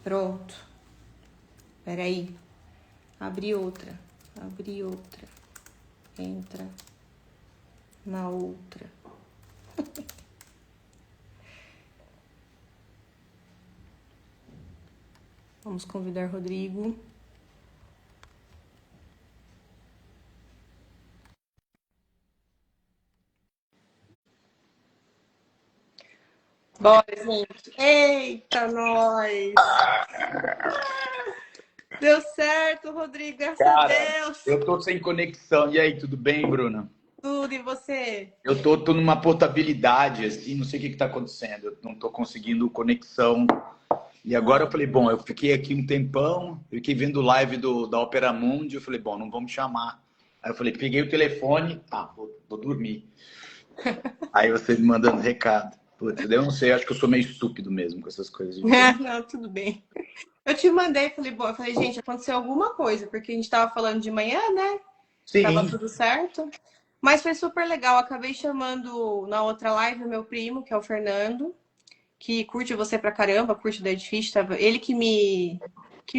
Pronto. Peraí. Abrir outra. Abrir outra. Entra na outra. Vamos convidar Rodrigo. Bora, gente. Eita, nós! Deu certo, Rodrigo, graças a Cara, Deus. eu tô sem conexão. E aí, tudo bem, Bruna? Tudo, e você? Eu tô numa portabilidade, assim, não sei o que tá acontecendo. Eu não tô conseguindo conexão. E agora eu falei, bom, eu fiquei aqui um tempão, eu fiquei vendo live da Opera Mundi, eu falei, bom, não vamos chamar. Aí eu falei, peguei o telefone, vou dormir. Aí você me mandando recado. Putz, eu não sei, acho que eu sou meio estúpido mesmo com essas coisas de internet. Não, tudo bem. Eu te mandei, falei, bom, eu falei, gente, aconteceu alguma coisa, porque a gente tava falando de manhã, né? Tava Sim. tudo certo. Mas foi super legal. Acabei chamando na outra live o meu primo, que é o Fernando, que curte você pra caramba, curte Dead Fish. Ele que me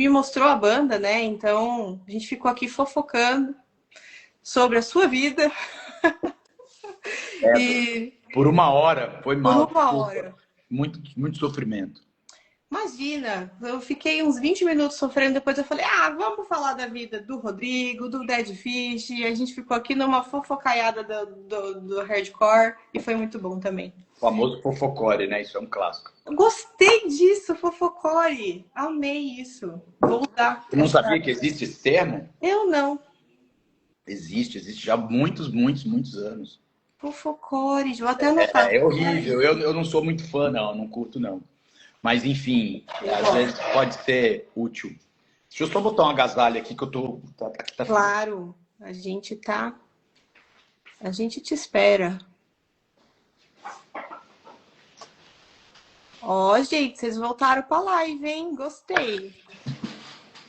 mostrou a banda, né? Então a gente ficou aqui fofocando sobre a sua vida É, e por uma hora, foi por mal, uma desculpa. hora. Muito, muito sofrimento. Imagina, eu fiquei uns 20 minutos sofrendo, depois eu falei, vamos falar da vida do Rodrigo, do Dead Fish, e a gente ficou aqui numa fofocaiada do hardcore, e foi muito bom também. O famoso fofocore, né? Isso é um clássico. Eu gostei disso, fofocore, amei isso. Vou usar Tu não essa... sabia que existe esse termo? Eu não, Existe já há muitos, muitos, muitos anos. fofocore, vou até anotar. É horrível, eu não sou muito fã, não curto, não. Mas, enfim, Eu às vezes gosto. pode ser útil. Deixa eu só botar um agasalho aqui que eu tô. Aqui tá frio. Claro, a gente te espera. Ó, gente, vocês voltaram pra live, hein? Gostei.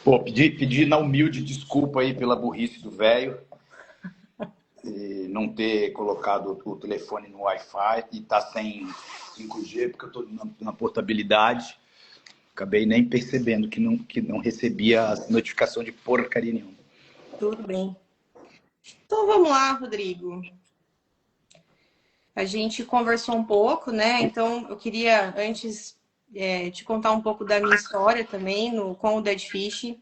Pô, pedi na humilde desculpa aí pela burrice do velho e não ter colocado o telefone no Wi-Fi e tá sem 5G porque eu tô na portabilidade. Acabei nem percebendo que não recebia a notificação de porcaria nenhuma. Tudo bem. Então vamos lá, Rodrigo. A gente conversou um pouco, né? Então eu queria antes te contar um pouco da minha história também com o Dead Fish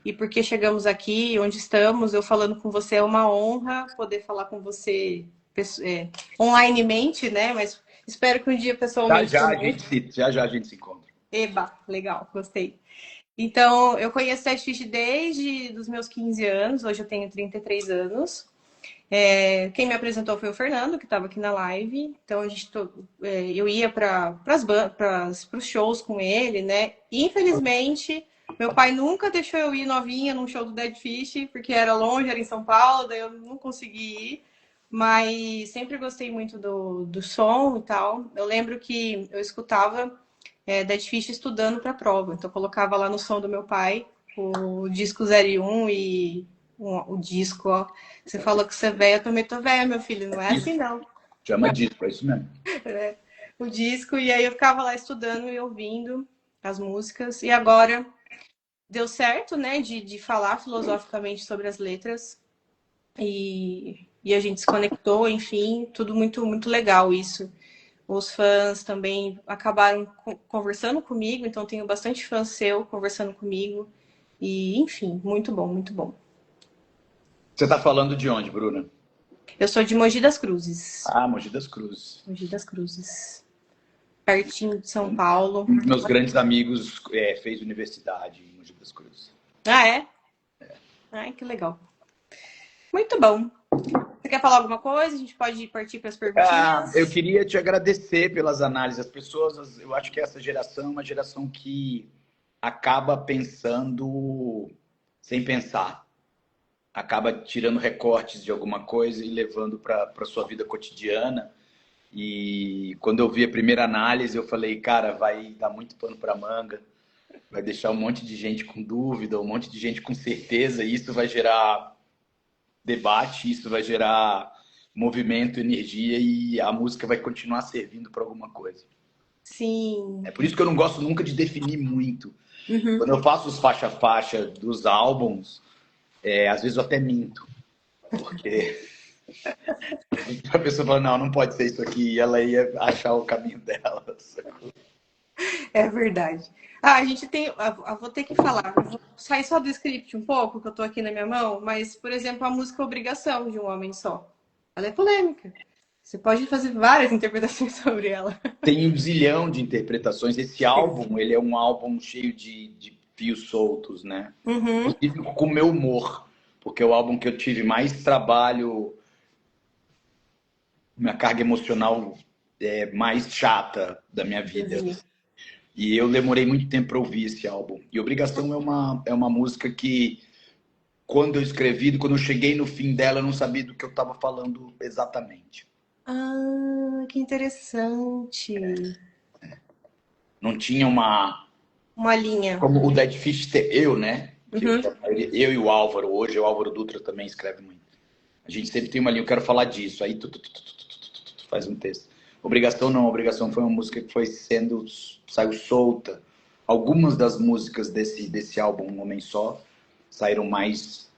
e por que chegamos aqui, onde estamos. Eu falando com você é uma honra poder falar com você onlinemente, né? Mas espero que um dia pessoalmente também. Já a gente se encontra. Eba, legal, gostei. Então, eu conheço Dead Fish desde os meus 15 anos, hoje eu tenho 33 anos. Quem me apresentou foi o Fernando, que estava aqui na live. Então eu ia para os shows com ele, né? Infelizmente, meu pai nunca deixou eu ir novinha num show do Dead Fish, porque era longe, era em São Paulo, daí eu não consegui ir. Mas sempre gostei muito do som e tal. Eu lembro que eu escutava Dead Fish estudando para a prova. Então eu colocava lá no som do meu pai o disco 01 e o disco, ó. Você falou que você é velha, eu também tô velha, meu filho. Não é assim, Isso, não. chama disso, é isso mesmo. O disco, e aí eu ficava lá estudando e ouvindo as músicas. E agora deu certo, né, de falar filosoficamente sobre as letras. E a gente se conectou, enfim, tudo muito, muito legal isso. Os fãs também acabaram conversando comigo, então tenho bastante fã seu conversando comigo. E, enfim, muito bom, muito bom. Você tá falando de onde, Bruna? Eu sou de Mogi das Cruzes. Ah, Mogi das Cruzes. Mogi das Cruzes. Pertinho de São Paulo. Um dos meus grandes amigos fez universidade em Mogi das Cruzes. Ah, é? Ai, que legal. Muito bom. Você quer falar alguma coisa? A gente pode partir para as Eu perguntinhas. queria te agradecer pelas análises. As pessoas, eu acho que essa geração é uma geração que acaba pensando sem pensar. Acaba tirando recortes de alguma coisa e levando para a sua vida cotidiana. E quando eu vi a primeira análise, eu falei, cara, vai dar muito pano para manga, vai deixar um monte de gente com dúvida, um monte de gente com certeza, e isso vai gerar debate, isso vai gerar movimento, energia e a música vai continuar servindo para alguma coisa. Sim. É por isso que eu não gosto nunca de definir muito. Uhum. Quando eu faço os faixa-faixa dos álbuns, às vezes eu até minto. Porque a pessoa fala, não, não pode ser isso aqui. E ela ia achar o caminho dela. É verdade. Ah, a gente tem. Eu vou ter que falar. Eu vou sair só do script um pouco, que eu tô aqui na minha mão, mas, por exemplo, a música Obrigação de um Homem Só. Ela é polêmica. Você pode fazer várias interpretações sobre ela. Tem um zilhão de interpretações. Esse álbum, ele é um álbum cheio de fios soltos, né? Uhum. Inclusive com o meu humor. Porque é o álbum que eu tive mais trabalho, minha carga emocional mais chata da minha Eu vida. vi. E eu demorei muito tempo para ouvir esse álbum. E Obrigação é uma música que, quando eu escrevi, quando eu cheguei no fim dela, eu não sabia do que eu estava falando exatamente. Ah, que interessante. Não tinha uma. Uma linha. Como o Dead Fish ter eu, né? Que Uhum. eu e o Álvaro, hoje o Álvaro Dutra também escreve muito. A gente sempre tem uma linha, eu quero falar disso. Aí faz um texto. Obrigação não, Obrigação foi uma música que saiu solta. Algumas das músicas desse álbum, Um Homem Só, saíram mais.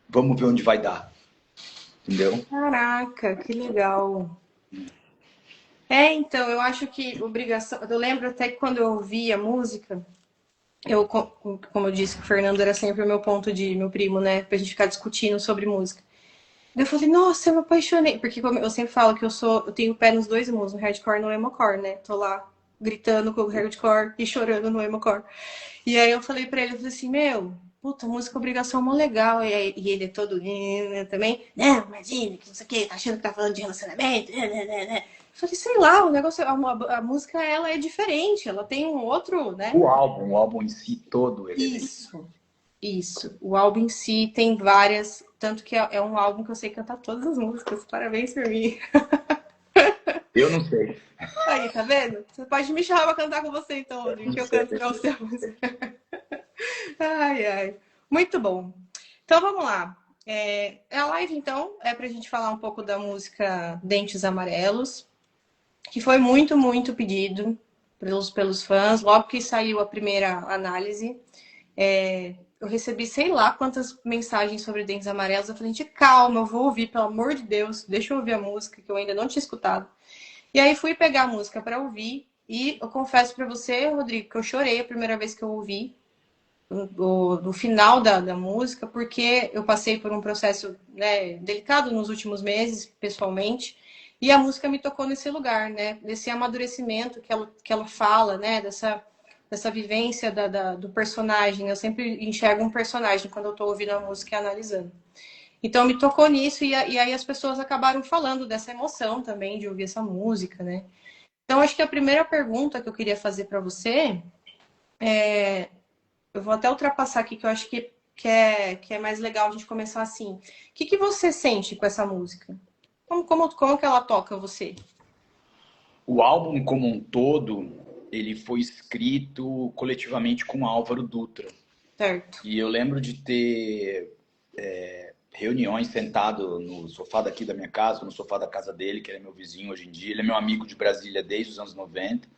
Vamos ver onde vai dar. Entendeu? Caraca, que legal. É, então, eu acho que obrigação. Eu lembro até que quando eu ouvi a música, como eu disse, que o Fernando era sempre o meu ponto de, meu primo, né? Pra gente ficar discutindo sobre música. Daí eu falei, nossa, eu me apaixonei. Porque como eu sempre falo que eu tenho o pé nos dois mundos, no hardcore e no emocore, né? Tô lá gritando com o hardcore e chorando no emocore. E aí eu falei pra ele, eu falei assim, meu, puta, música obrigação é mó legal. E ele é todo também, não, imagina, que não sei o que, tá achando que tá falando de relacionamento, né. Eu falei, sei lá, o negócio, a música, ela é diferente, ela tem um outro, né? O álbum em si todo, ele. Isso, isso. O álbum em si tem várias, tanto que é um álbum que eu sei cantar todas as músicas. Parabéns por mim. Eu não sei. Aí, tá vendo? Você pode me chamar pra cantar com você então, Rodrigo, Não que eu sei. canto pra você a música. Ai, ai. Muito bom. Então vamos lá. A live, então, é pra gente falar um pouco da música Dentes Amarelos, que foi muito, muito pedido pelos fãs. Logo que saiu a primeira análise, eu recebi sei lá quantas mensagens sobre Dentes Amarelos. Eu falei, gente, calma, eu vou ouvir, pelo amor de Deus, deixa eu ouvir a música, que eu ainda não tinha escutado. E aí fui pegar a música pra ouvir, e eu confesso pra você, Rodrigo, que eu chorei a primeira vez que eu ouvi do final da música, porque eu passei por um processo, né, delicado nos últimos meses, pessoalmente, e a música me tocou nesse lugar, né, desse amadurecimento que ela fala, né, dessa vivência do personagem. Eu sempre enxergo um personagem quando eu estou ouvindo a música e analisando. Então me tocou nisso, e aí as pessoas acabaram falando dessa emoção também de ouvir essa música, né. Então acho que a primeira pergunta que eu queria fazer para você, eu vou até ultrapassar aqui, que eu acho que é mais legal a gente começar assim. O que você sente com essa música? Como que ela toca você? O álbum como um todo, ele foi escrito coletivamente com Álvaro Dutra. Certo. E eu lembro de ter reuniões sentado no sofá daqui da minha casa, no sofá da casa dele, que ele é meu vizinho hoje em dia. Ele é meu amigo de Brasília desde os anos 90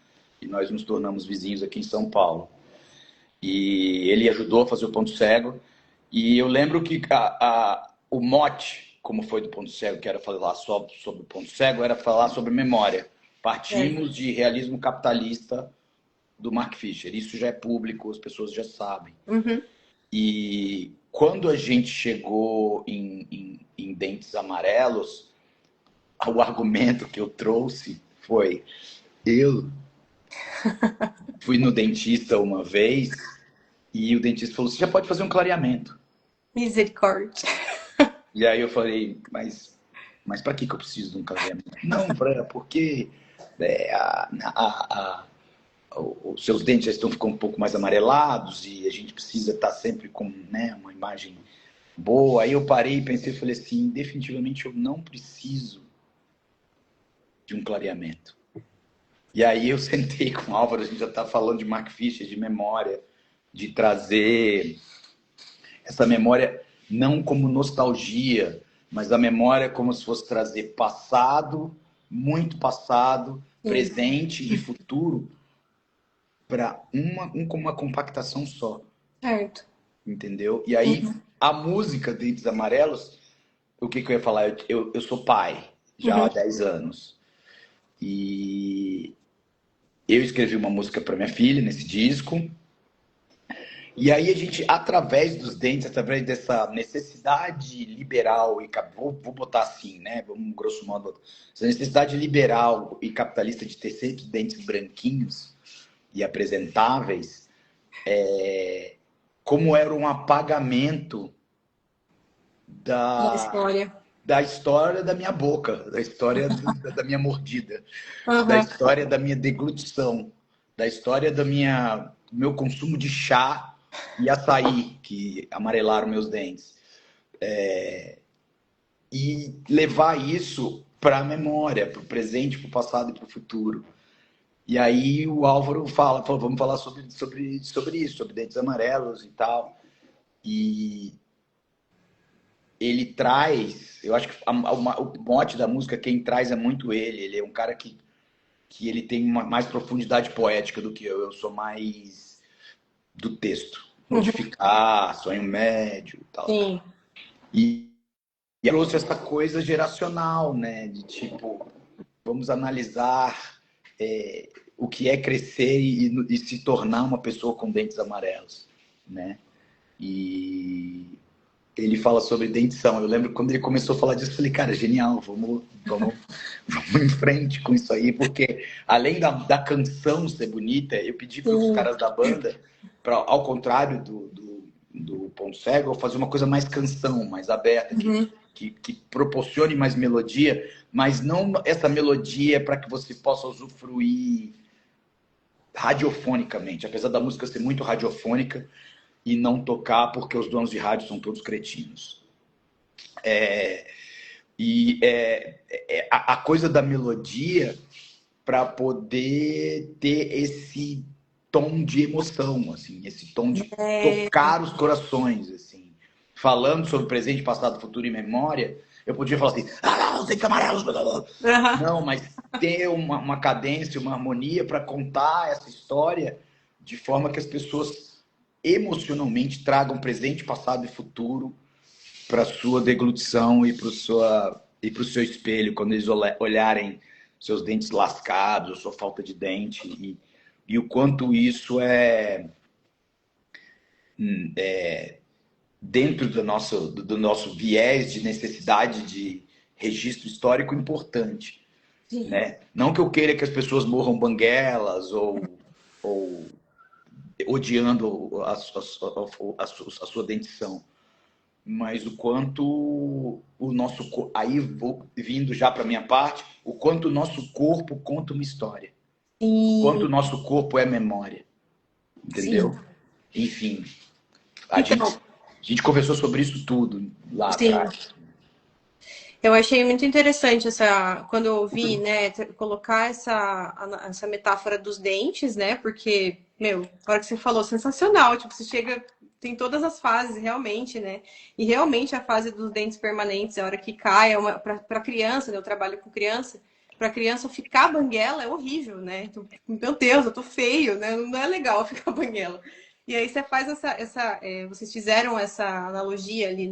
e nós nos tornamos vizinhos aqui em São Paulo. E ele ajudou a fazer o Ponto Cego. E eu lembro que o mote, como foi do Ponto Cego, que era falar só sobre o Ponto Cego, era falar sobre memória. Certo. Partimos de realismo capitalista do Mark Fisher. Isso já é público, as pessoas já sabem. Uhum. E quando a gente chegou em Dentes Amarelos, o argumento que eu trouxe foi: eu fui no dentista uma vez e o dentista falou: você já pode fazer um clareamento. Misericórdia. E aí eu falei: mas para que eu preciso de um clareamento? Não, porque é, a, a, os seus dentes já estão ficando um pouco mais amarelados e a gente precisa estar sempre com, né, uma imagem boa. Aí eu parei e pensei e falei assim: definitivamente eu não preciso de um clareamento. E aí eu sentei com o Álvaro, a gente já está falando de Mark Fisher, de memória, de trazer essa memória não como nostalgia, mas a memória como se fosse trazer passado, muito passado, Sim. presente e futuro para uma compactação só, Certo. entendeu? E aí, Uhum. a música Dentes Amarelos, o que, que eu ia falar? Eu sou pai já há Uhum. 10 anos. E eu escrevi uma música para minha filha nesse disco. E aí a gente, através dos dentes, através dessa necessidade liberal e vou botar assim, né? Vamos grosso modo, essa necessidade liberal e capitalista de ter sempre dentes branquinhos e apresentáveis, como era um apagamento Da da, história. da história da minha boca, da história da minha mordida, da Aham. história da minha deglutição, da história do meu consumo de chá e açaí, que amarelaram meus dentes. E levar isso para a memória, para o presente, para o passado e para o futuro. E aí o Álvaro falou, vamos falar sobre isso, sobre dentes amarelos e tal. E ele traz, eu acho que o mote da música, quem traz é muito ele. Ele é um cara que ele tem mais profundidade poética do que eu. Eu sou mais do texto. Uhum. Modificar, sonho médio, tal, tal. Sim. E trouxe essa coisa geracional, né? De tipo, vamos analisar o que é crescer e se tornar uma pessoa com dentes amarelos, né? E ele fala sobre dentição. Eu lembro quando ele começou a falar disso, eu falei, cara, genial, vamos em frente com isso aí, porque além da canção ser bonita, eu pedi para os Sim. caras da banda, ao contrário do Ponto Cego, fazer uma coisa mais canção, mais aberta, Uhum. que proporcione mais melodia, mas não essa melodia para que você possa usufruir radiofonicamente, apesar da música ser muito radiofônica e não tocar porque os donos de rádio são todos cretinos. A coisa da melodia para poder ter esse tom de emoção, assim, esse tom de É, tocar os corações, assim. Falando sobre presente, passado, futuro e memória, eu podia falar assim, os dentes amarelos, blá, blá, blá. aham. Não, mas ter uma cadência, uma harmonia para contar essa história de forma que as pessoas emocionalmente tragam presente, passado e futuro para sua deglutição e para o seu espelho, quando eles olharem seus dentes lascados, sua falta de dente, e o quanto isso dentro do nosso viés de necessidade de registro histórico importante. Sim. Né? Não que eu queira que as pessoas morram banguelas ou odiando a sua dentição, mas o quanto o nosso, aí vou vindo já para minha parte, o quanto o nosso corpo conta uma história, o quanto Sim. o nosso corpo é memória, Sim. entendeu? Enfim, a gente, Então, a gente conversou sobre isso tudo lá sim. atrás. Eu achei muito interessante essa, quando eu ouvi, né, colocar essa metáfora dos dentes, né? Porque, meu, a hora que você falou, sensacional. Tipo, você chega, tem todas as fases, realmente, né? E realmente a fase dos dentes permanentes, a hora que cai, para criança, né? Eu trabalho com criança, para criança ficar banguela é horrível, né? Então, meu Deus, eu tô feio, né? Não é legal ficar banguela. E aí você faz vocês fizeram essa analogia ali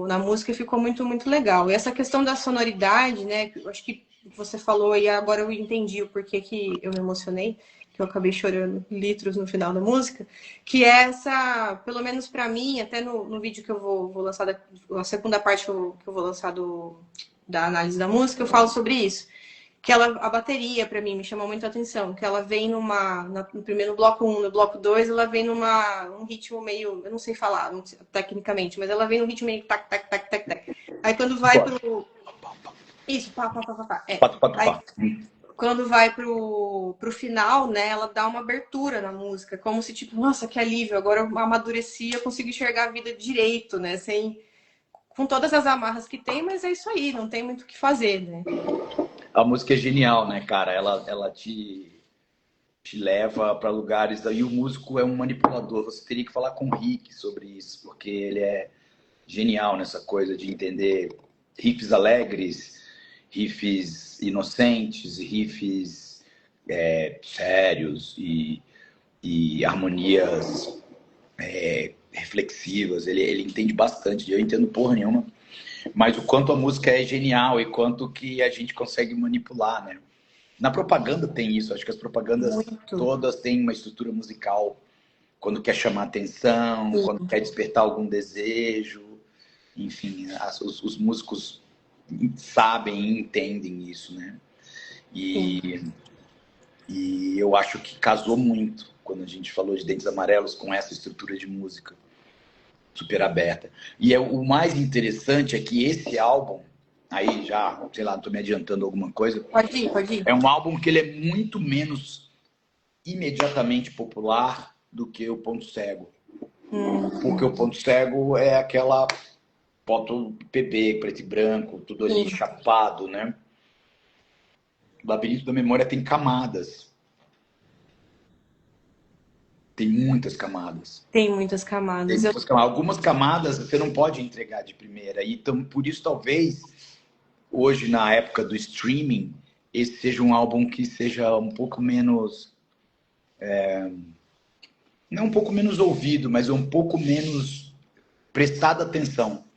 na música e ficou muito, muito legal. E essa questão da sonoridade, né? Eu acho que você falou e agora eu entendi o porquê que eu me emocionei, que eu acabei chorando litros no final da música, que é essa, pelo menos para mim, até no vídeo que eu vou lançar, a segunda parte que eu vou lançar da análise da música, eu falo sobre isso. Que a bateria, para mim, me chamou muito a atenção. Que ela vem no primeiro bloco um, no bloco 2 ela vem um ritmo meio, eu não sei falar tecnicamente, mas ela vem num ritmo meio tac, tac, tac, tac, tac. Aí quando vai pro. Isso, pá, pá, pá, pá, pá. É. Pato, pato, Aí pato. quando vai pro final, né, ela dá uma abertura na música, como se tipo, nossa, que alívio, agora eu amadureci, eu consigo enxergar a vida direito, né, sem, com todas as amarras que tem, mas é isso aí, não tem muito o que fazer, né. A música é genial, né, cara? Ela te leva para lugares. E o músico é um manipulador. Você teria que falar com o Rick sobre isso, porque ele é genial nessa coisa de entender riffs alegres riffs inocentes, riffs sérios e harmonias reflexivas. Ele entende bastante, eu entendo porra nenhuma, mas o quanto a música é genial e quanto que a gente consegue manipular, né? Na propaganda tem isso, acho que as propagandas Muito. todas têm uma estrutura musical, quando quer chamar atenção, Sim. quando quer despertar algum desejo, enfim, os músicos sabem e entendem isso, né? E eu acho que casou muito quando a gente falou de Dentes Amarelos com essa estrutura de música super aberta. E o mais interessante é que esse álbum, aí já, sei lá, estou me adiantando alguma coisa. Pode ir, pode ir. É um álbum que ele é muito menos imediatamente popular do que o Ponto Cego. Porque o Ponto Cego é aquela foto PB, preto e branco, tudo ali chapado, né? O Labirinto da Memória tem camadas. Tem muitas camadas. Tem muitas camadas. Algumas camadas você não pode entregar de primeira. Então, por isso, talvez, hoje, na época do streaming, esse seja um álbum que seja um pouco menos... não um pouco menos ouvido, mas um pouco menos prestado atenção.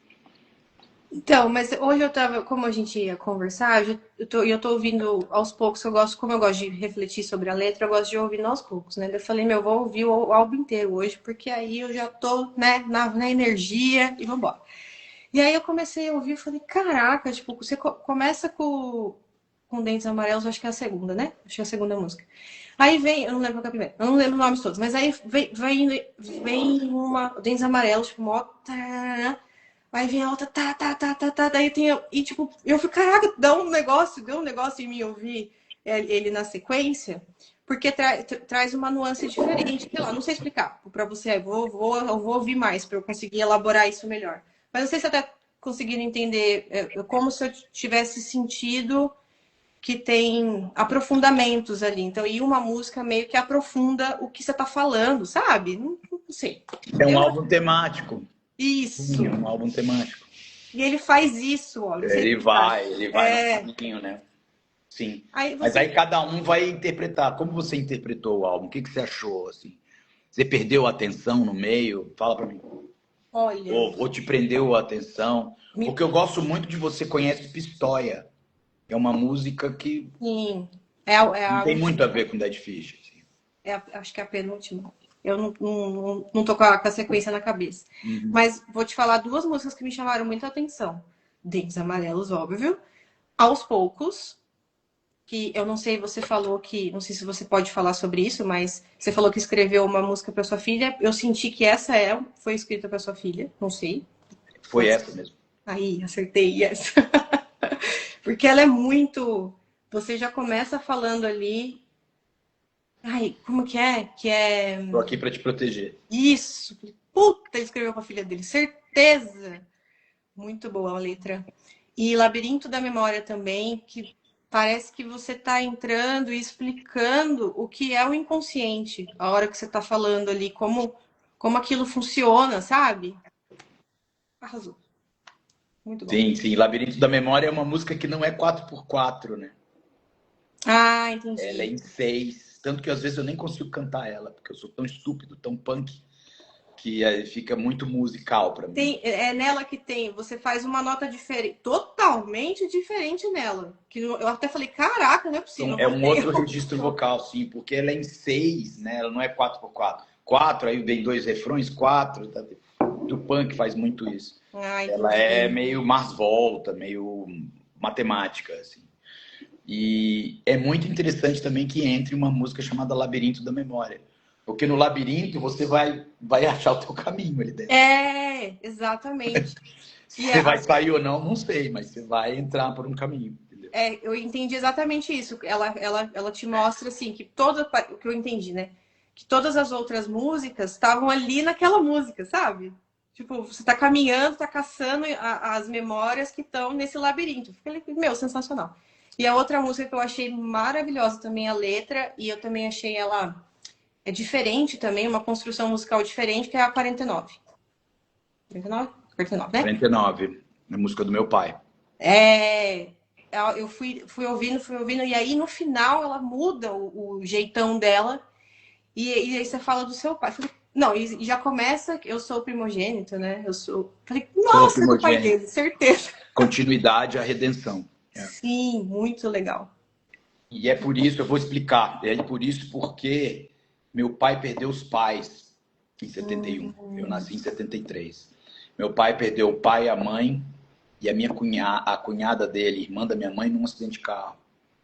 Então, mas hoje eu tava, como a gente ia conversar, eu tô ouvindo aos poucos, como eu gosto de refletir sobre a letra, eu gosto de ouvir aos poucos, né? Eu falei, meu, eu vou ouvir o álbum inteiro hoje, porque aí eu já tô, né, na energia e vambora. E aí eu comecei a ouvir e falei, caraca, tipo, você começa com Dentes Amarelos, acho que é a segunda, né? Acho que é a segunda música. Aí vem, eu não lembro qual é a primeira, eu não lembro os nomes todos, mas aí vem uma Dentes Amarelos, tipo, mó... Aí vem a outra, daí tem. E tipo, eu fico, caraca, deu um negócio em mim ouvir ele na sequência, porque traz uma nuance diferente. Sei lá, não sei explicar pra você, eu vou ouvir mais pra eu conseguir elaborar isso melhor. Mas não sei se até conseguindo entender, como se eu tivesse sentido que tem aprofundamentos ali. Então, e uma música meio que aprofunda o que você tá falando, sabe? Não sei. É um álbum temático. Isso. Sim, é um álbum temático. E ele faz isso, ó. Ele vai no caminho, né? Sim. Mas aí cada um vai interpretar. Como você interpretou o álbum? O que você achou, assim? Você perdeu a atenção no meio? Fala pra mim. Olha... Ou te prendeu a atenção? Porque eu gosto muito de Você Conhece Pistoia. É uma música que Sim. não tem muito a ver com Dead Fish. Assim. Acho que é a penúltima. Eu não tô com a sequência na cabeça. Mas vou te falar duas músicas que me chamaram muita atenção. Dentes Amarelos, óbvio. Aos Poucos, que eu não sei, você falou que... Não sei se você pode falar sobre isso, mas você falou que escreveu uma música para sua filha. Eu senti que essa foi escrita para sua filha. Não sei. Foi essa mesmo. Aí, acertei essa. Porque ela é muito... Você já começa falando ali... Ai, como que é? Que é... Tô aqui pra te proteger. Isso! Puta, ele escreveu pra filha dele. Certeza! Muito boa a letra. E Labirinto da Memória também, que parece que você tá entrando e explicando o que é o inconsciente. A hora que você tá falando ali, como aquilo funciona, sabe? Arrasou. Muito bom. Sim. Labirinto da Memória é uma música que não é 4x4, né? Ah, entendi. Ela é em 6. Tanto que às vezes eu nem consigo cantar ela, porque eu sou tão estúpido, tão punk, que fica muito musical pra mim. É nela que tem, você faz uma nota diferente, totalmente diferente nela. Que eu até falei, caraca, não é possível. Então, é um outro registro vocal, sim, porque ela é em 6, né? Ela não é 4x4. 4, aí vem 2 refrões, 4. Tá? O punk faz muito isso. Ela é meio Mars Volta, meio matemática, assim. E é muito interessante também que entre uma música chamada Labirinto da Memória. Porque no labirinto você vai achar o teu caminho ali dentro. Exatamente. Se você vai sair ou não, não sei, mas você vai entrar por um caminho. Entendeu? Eu entendi exatamente isso. Ela te mostra, assim, que o que eu entendi, né? Que todas as outras músicas estavam ali naquela música, sabe? Tipo, você tá caminhando, tá caçando as memórias que estão nesse labirinto. Fica, meu, sensacional. E a outra música que eu achei maravilhosa também, a letra, e eu também achei ela diferente também, uma construção musical diferente, que é a 49. 49? 49, né? 49, a música do meu pai. fui ouvindo, e aí no final ela muda o jeitão dela, e aí você fala do seu pai. Eu falei, não, e já começa, eu sou o primogênito, né? Falei, Sou nossa, é do pai primogênito. dele, certeza. Continuidade à redenção. Sim, muito legal. E é por isso, eu vou explicar. É por isso porque meu pai perdeu os pais em 71. Eu nasci em 73. Meu pai perdeu o pai e a mãe e a cunhada dele, irmã da minha mãe, num acidente de carro.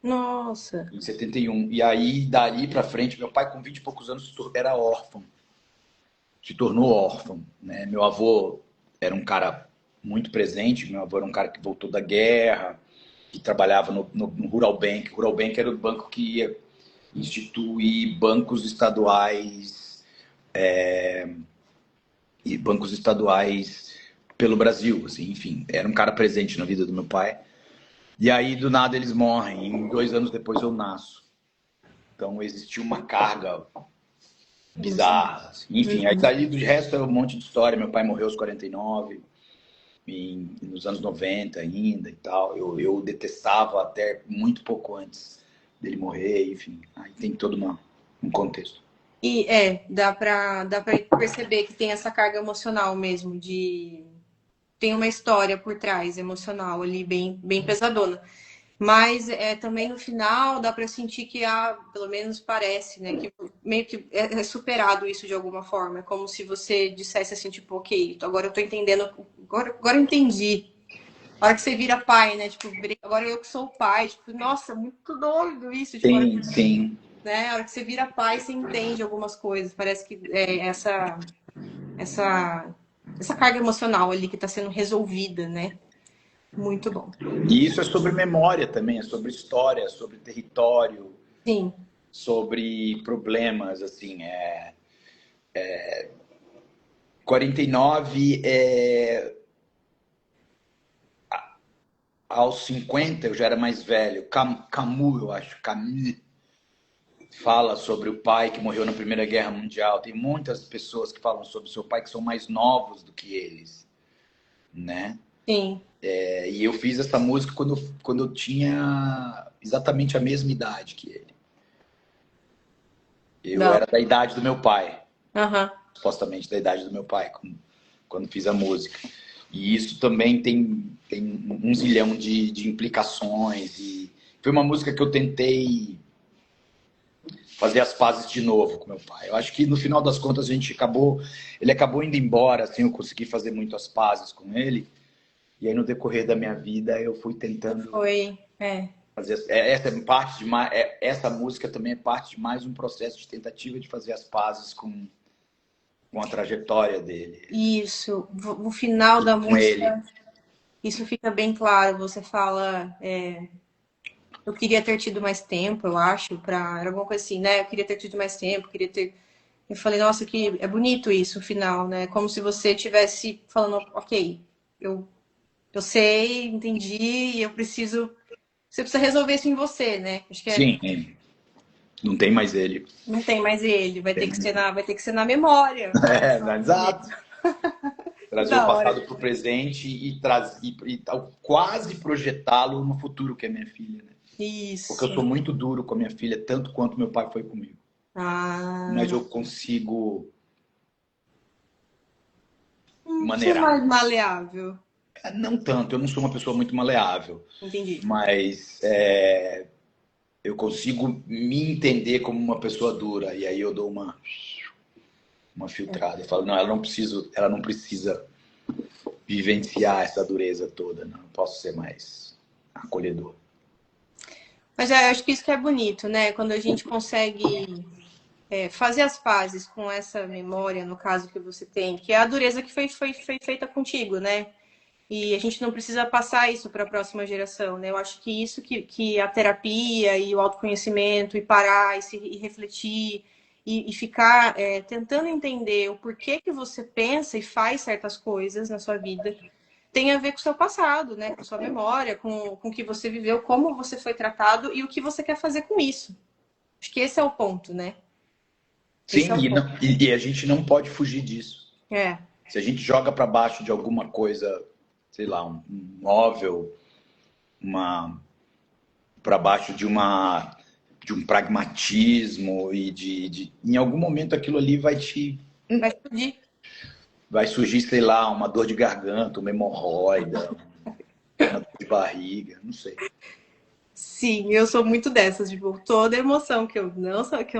Nossa. Em 71. E aí, dali pra frente, meu pai, com 20 e poucos anos, era órfão. Se tornou órfão, né? Meu avô era um cara muito presente. Meu avô era um cara que voltou da guerra, que trabalhava no Rural Bank. O Rural Bank era o banco que ia instituir bancos estaduais e bancos estaduais pelo Brasil, assim, enfim, era um cara presente na vida do meu pai. E aí, do nada, eles morrem. E 2 anos depois eu nasço. Então, existiu uma carga bizarra. Assim. Enfim, aí dali do resto é um monte de história. Meu pai morreu aos 49, nos anos 90 ainda e tal. Eu detestava até muito pouco antes dele morrer, enfim. Aí tem todo um contexto. E dá pra perceber que tem essa carga emocional mesmo, tem uma história por trás emocional ali bem pesadona. Mas também no final dá para sentir que pelo menos parece, né, que meio que é superado isso de alguma forma. É como se você dissesse assim, tipo, ok, agora eu tô entendendo, agora eu entendi. A hora que você vira pai, né? Tipo, agora eu que sou o pai, tipo, nossa, muito doido isso, tipo, Sim, sim. né? A hora que você vira pai, você entende algumas coisas. Parece que essa, essa carga emocional ali que está sendo resolvida, né? Muito bom. E isso é sobre memória também, é sobre história, sobre território, Sim. sobre problemas, assim, 49 aos 50 eu já era mais velho. Camus, eu acho, Camus fala sobre o pai que morreu na Primeira Guerra Mundial. Tem muitas pessoas que falam sobre o seu pai que são mais novos do que eles, né? Sim. E eu fiz essa música quando eu tinha exatamente a mesma idade que ele. Eu Não. era da idade do meu pai, Aham. supostamente da idade do meu pai, quando fiz a música. E isso também tem um zilhão de implicações. E foi uma música que eu tentei fazer as pazes de novo com meu pai. Eu acho que no final das contas ele acabou indo embora, assim, eu consegui fazer muito as pazes com ele. E aí no decorrer da minha vida eu fui tentando Foi. fazer essa música também é parte de mais um processo de tentativa de fazer as pazes com a trajetória dele, Isso. No final da com ele. música, isso fica bem claro. Você fala, eu queria ter tido mais tempo, eu acho, era alguma coisa assim, né? Eu queria ter tido mais tempo, queria ter. Eu falei, nossa, que é bonito isso, o final, né? Como se você estivesse falando, ok, eu, eu sei, entendi, e eu preciso. Você precisa resolver isso em você, né? Acho que Sim, não tem mais ele. não tem mais ele, vai Tem ter que mais ser ele. na memória. Olha só que bonito. Exato. Que Trazer o da hora. passado para o presente e quase projetá-lo no futuro, que é minha filha, né? Porque eu Isso. sou muito duro com a minha filha, tanto quanto meu pai foi comigo. Mas Ah, eu consigo ser maneirar. mais maleável. Não tanto, eu não sou uma pessoa muito maleável, Entendi. mas eu consigo me entender como uma pessoa dura. E aí eu dou uma filtrada. Eu falo, não, ela não precisa vivenciar essa dureza toda, não. Eu posso ser mais acolhedor. Mas eu acho que isso que é bonito, né? Quando a gente consegue fazer as pazes com essa memória, no caso que você tem, que é a dureza que foi feita contigo, né? E a gente não precisa passar isso para a próxima geração, né? Eu acho que isso que a terapia e o autoconhecimento e parar e refletir e ficar tentando entender o porquê que você pensa e faz certas coisas na sua vida tem a ver com o seu passado, né? Com sua memória, com o que você viveu, como você foi tratado e o que você quer fazer com isso. Acho que esse é o ponto, né? Esse Sim, é o ponto. e a gente não pode fugir disso. É, Se a gente joga para baixo de alguma coisa, sei lá, um móvel, uma para baixo de um pragmatismo e em algum momento aquilo ali Vai explodir. vai surgir, sei lá, uma dor de garganta, uma hemorroida, uma dor de barriga, não sei. Sim, eu sou muito dessas, tipo, toda emoção que eu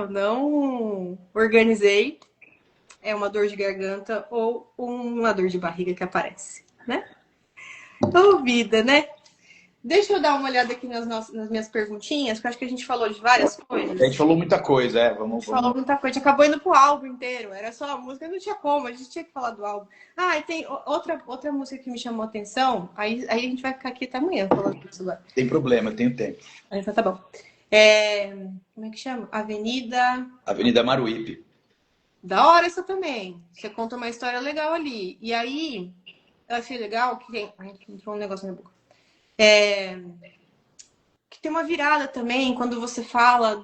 não organizei é uma dor de garganta ou uma dor de barriga que aparece, né? Ô, vida, né? Deixa eu dar uma olhada aqui nas minhas perguntinhas, porque eu acho que a gente falou de várias A gente coisas. falou muita coisa, A gente falou muita coisa, acabou indo pro álbum inteiro. Era só a música, não tinha como, a gente tinha que falar do álbum. Ah, e tem outra música que me chamou a atenção. Aí a gente vai ficar aqui até amanhã falando disso agora. Tem problema, eu tenho tempo. Então tá bom. Como é que chama? Avenida Maruípe. Da hora essa também. Você conta uma história legal ali. E aí, eu achei legal que tem. Ai, entrou um negócio na minha boca. Que tem uma virada também quando você fala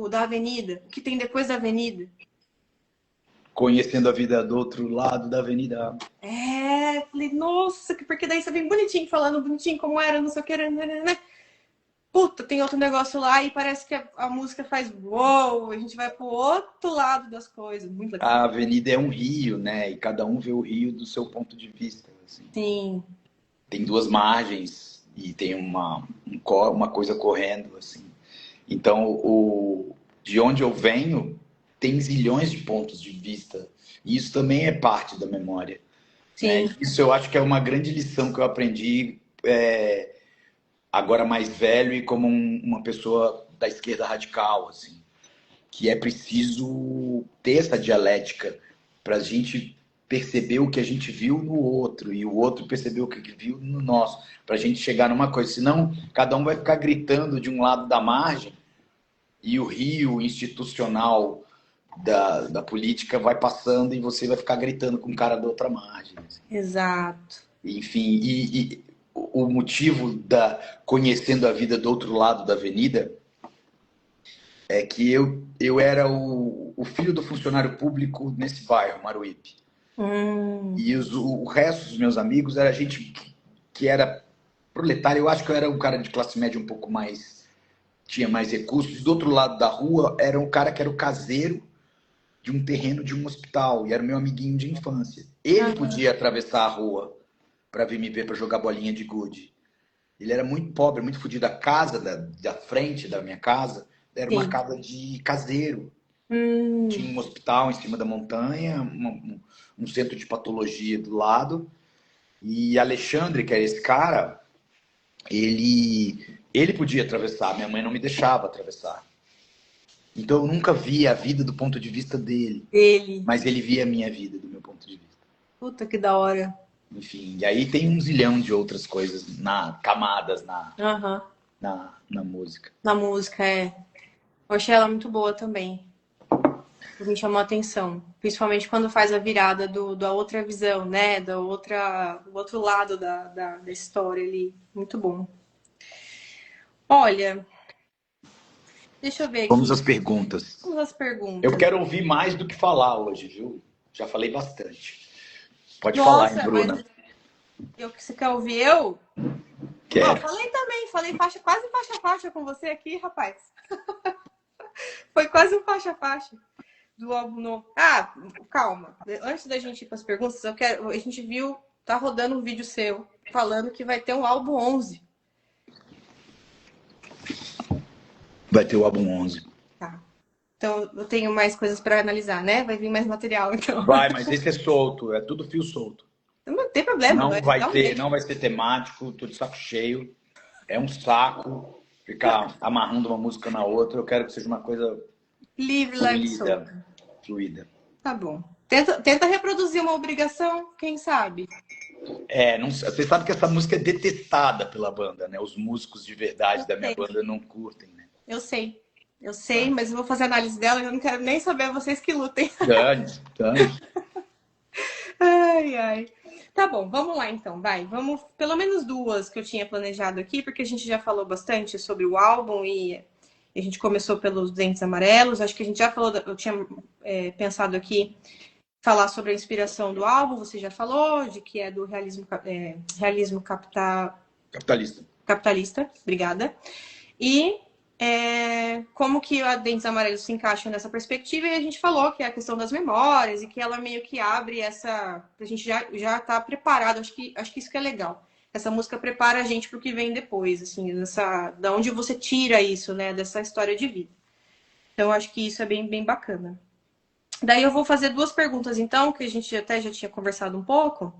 da avenida. O que tem depois da avenida. Conhecendo a vida do outro lado da avenida. Falei, nossa, porque daí você vem bonitinho, falando bonitinho como era, não sei o que, né? Puta, tem outro negócio lá e parece que a música faz uou, a gente vai pro outro lado das coisas. Muito legal. A avenida é um rio, né? E cada um vê o rio do seu ponto de vista. Assim. Sim. Tem duas margens e tem uma coisa correndo, assim. Então, de onde eu venho, tem zilhões de pontos de vista. E isso também é parte da memória. Sim. Né? Isso eu acho que é uma grande lição que eu aprendi agora mais velho e como uma pessoa da esquerda radical, assim, que é preciso ter essa dialética para a gente perceber o que a gente viu no outro e o outro perceber o que viu no nosso, para a gente chegar numa coisa. Senão, cada um vai ficar gritando de um lado da margem e o rio institucional da política vai passando e você vai ficar gritando com o cara da outra margem. Assim. Exato. Enfim, e o motivo da conhecendo a vida do outro lado da avenida é que eu era o filho do funcionário público nesse bairro, Maruípe. E o resto dos meus amigos era gente que era proletária. Eu acho que eu era um cara de classe média um pouco mais... Tinha mais recursos. Do outro lado da rua era um cara que era o caseiro de um terreno de um hospital. E era meu amiguinho de infância. Ele podia atravessar a rua para vir me ver para jogar bolinha de gude. Ele era muito pobre, muito fodido. A casa da frente da minha casa era uma casa de caseiro. Tinha um hospital em cima da montanha, um centro de patologia do lado. E Alexandre, que era esse cara, ele podia atravessar. Minha mãe não me deixava atravessar. Então eu nunca via a vida do ponto de vista dele. Mas ele via a minha vida do meu ponto de vista. Puta que da hora. Enfim, e aí tem um zilhão de outras coisas, camadas na música. Na música, Eu achei ela muito boa também. Me chamou a atenção. Principalmente quando faz a virada da outra visão, né? Do outro lado da história ali. Muito bom. Olha, deixa eu ver aqui. Vamos às perguntas. Vamos às perguntas. Eu quero ouvir mais do que falar hoje, viu? Já falei bastante. Pode Nossa, falar, hein, Bruna? Você quer ouvir eu? Quero. Falei também, quase faixa com você aqui, rapaz. Foi quase um faixa do álbum novo. Ah, calma. Antes da gente ir para as perguntas, a gente viu, tá rodando um vídeo seu falando que vai ter um álbum 11. Vai ter o álbum 11. Tá. Então eu tenho mais coisas para analisar, né? Vai vir mais material, então. Vai, mas esse é solto, é tudo fio solto. Não tem problema. Não vai ser temático, tô de saco cheio. É um saco ficar amarrando uma música na outra. Eu quero que seja uma coisa livre, fluida. Tá bom. Tenta reproduzir uma obrigação, quem sabe? Você sabe que essa música é detestada pela banda, né? Os músicos de verdade da minha banda não curtem, né? Eu sei, mas eu vou fazer análise dela e eu não quero nem saber, vocês que lutem. Dane. Ai. Tá bom, vamos lá então, vai. Vamos, pelo menos duas que eu tinha planejado aqui, porque a gente já falou bastante sobre o álbum e a gente começou pelos Dentes Amarelos. Acho que a gente já falou, eu tinha pensado aqui falar sobre a inspiração do álbum, você já falou, de que é do realismo capitalista. Obrigada. E como que a Dentes Amarelos se encaixa nessa perspectiva, e a gente falou que é a questão das memórias e que ela meio que abre essa... A gente já tá preparado, acho que isso que é legal. Essa música prepara a gente para o que vem depois, assim, da onde você tira isso, né, dessa história de vida. Então, acho que isso é bem, bem bacana. Daí eu vou fazer duas perguntas, então, que a gente até já tinha conversado um pouco,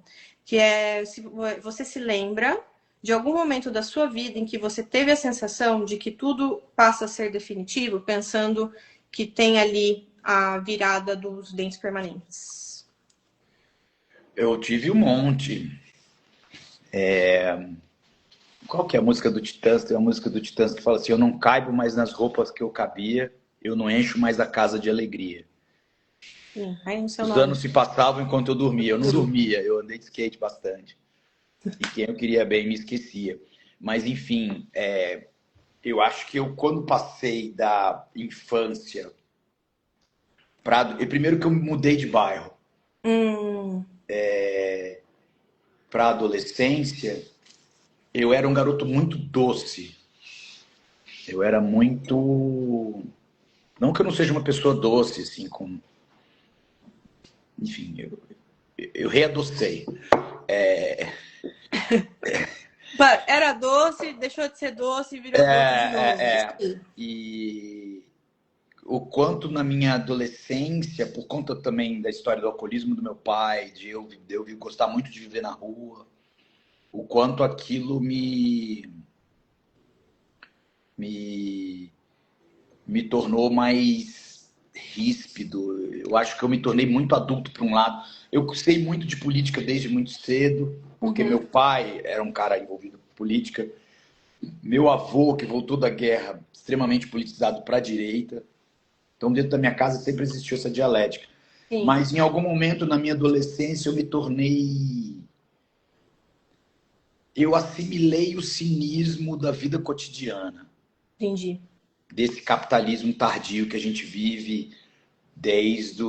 que é se você se lembra de algum momento da sua vida em que você teve a sensação de que tudo passa a ser definitivo, pensando que tem ali a virada dos dentes permanentes. Eu tive um monte. Qual que é a música do Titãs? Tem uma música do Titãs que fala assim: eu não caibo mais nas roupas que eu cabia, eu não encho mais a casa de alegria. Aí no seu Os nome. anos se passavam enquanto eu dormia. Eu não dormia, eu andei de skate bastante. E quem eu queria bem me esquecia. Mas, enfim, eu acho que eu, quando passei da infância para... Primeiro que eu mudei de bairro Hum, para adolescência, eu era um garoto muito doce. Eu era muito... Não que eu não seja uma pessoa doce, assim, com... Enfim, eu readocei. era doce, deixou de ser doce e virou doce de novo. É isso aí. E o quanto na minha adolescência, por conta também da história do alcoolismo do meu pai, de eu gostar muito de viver na rua, o quanto aquilo me, me tornou mais ríspido. Eu acho que eu me tornei muito adulto por um lado. Eu sei muito de política desde muito cedo, porque meu Uhum. pai era um cara envolvido com política. Meu avô, que voltou da guerra, extremamente politizado para a direita. Então, dentro da minha casa sempre existiu essa dialética. Sim, Mas em algum momento na minha adolescência eu me tornei. Eu assimilei o cinismo da vida cotidiana, entendi. desse capitalismo tardio que a gente vive desde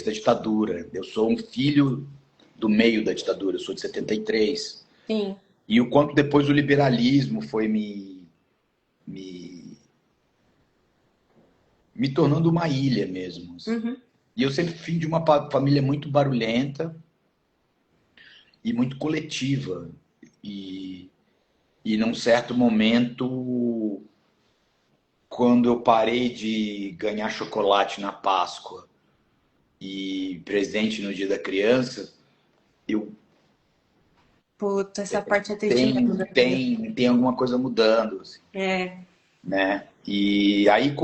a ditadura. Eu sou um filho do meio da ditadura, eu sou de 73. Sim. E o quanto depois o liberalismo foi me tornando uma ilha mesmo. Assim. Uhum. E eu sempre fui de uma família muito barulhenta e muito coletiva. E, e num certo momento, quando eu parei de ganhar chocolate na Páscoa e presente no Dia da Criança, eu Puta, essa parte é triste mesmo da vida. tem alguma coisa mudando, assim, É. né? E aí,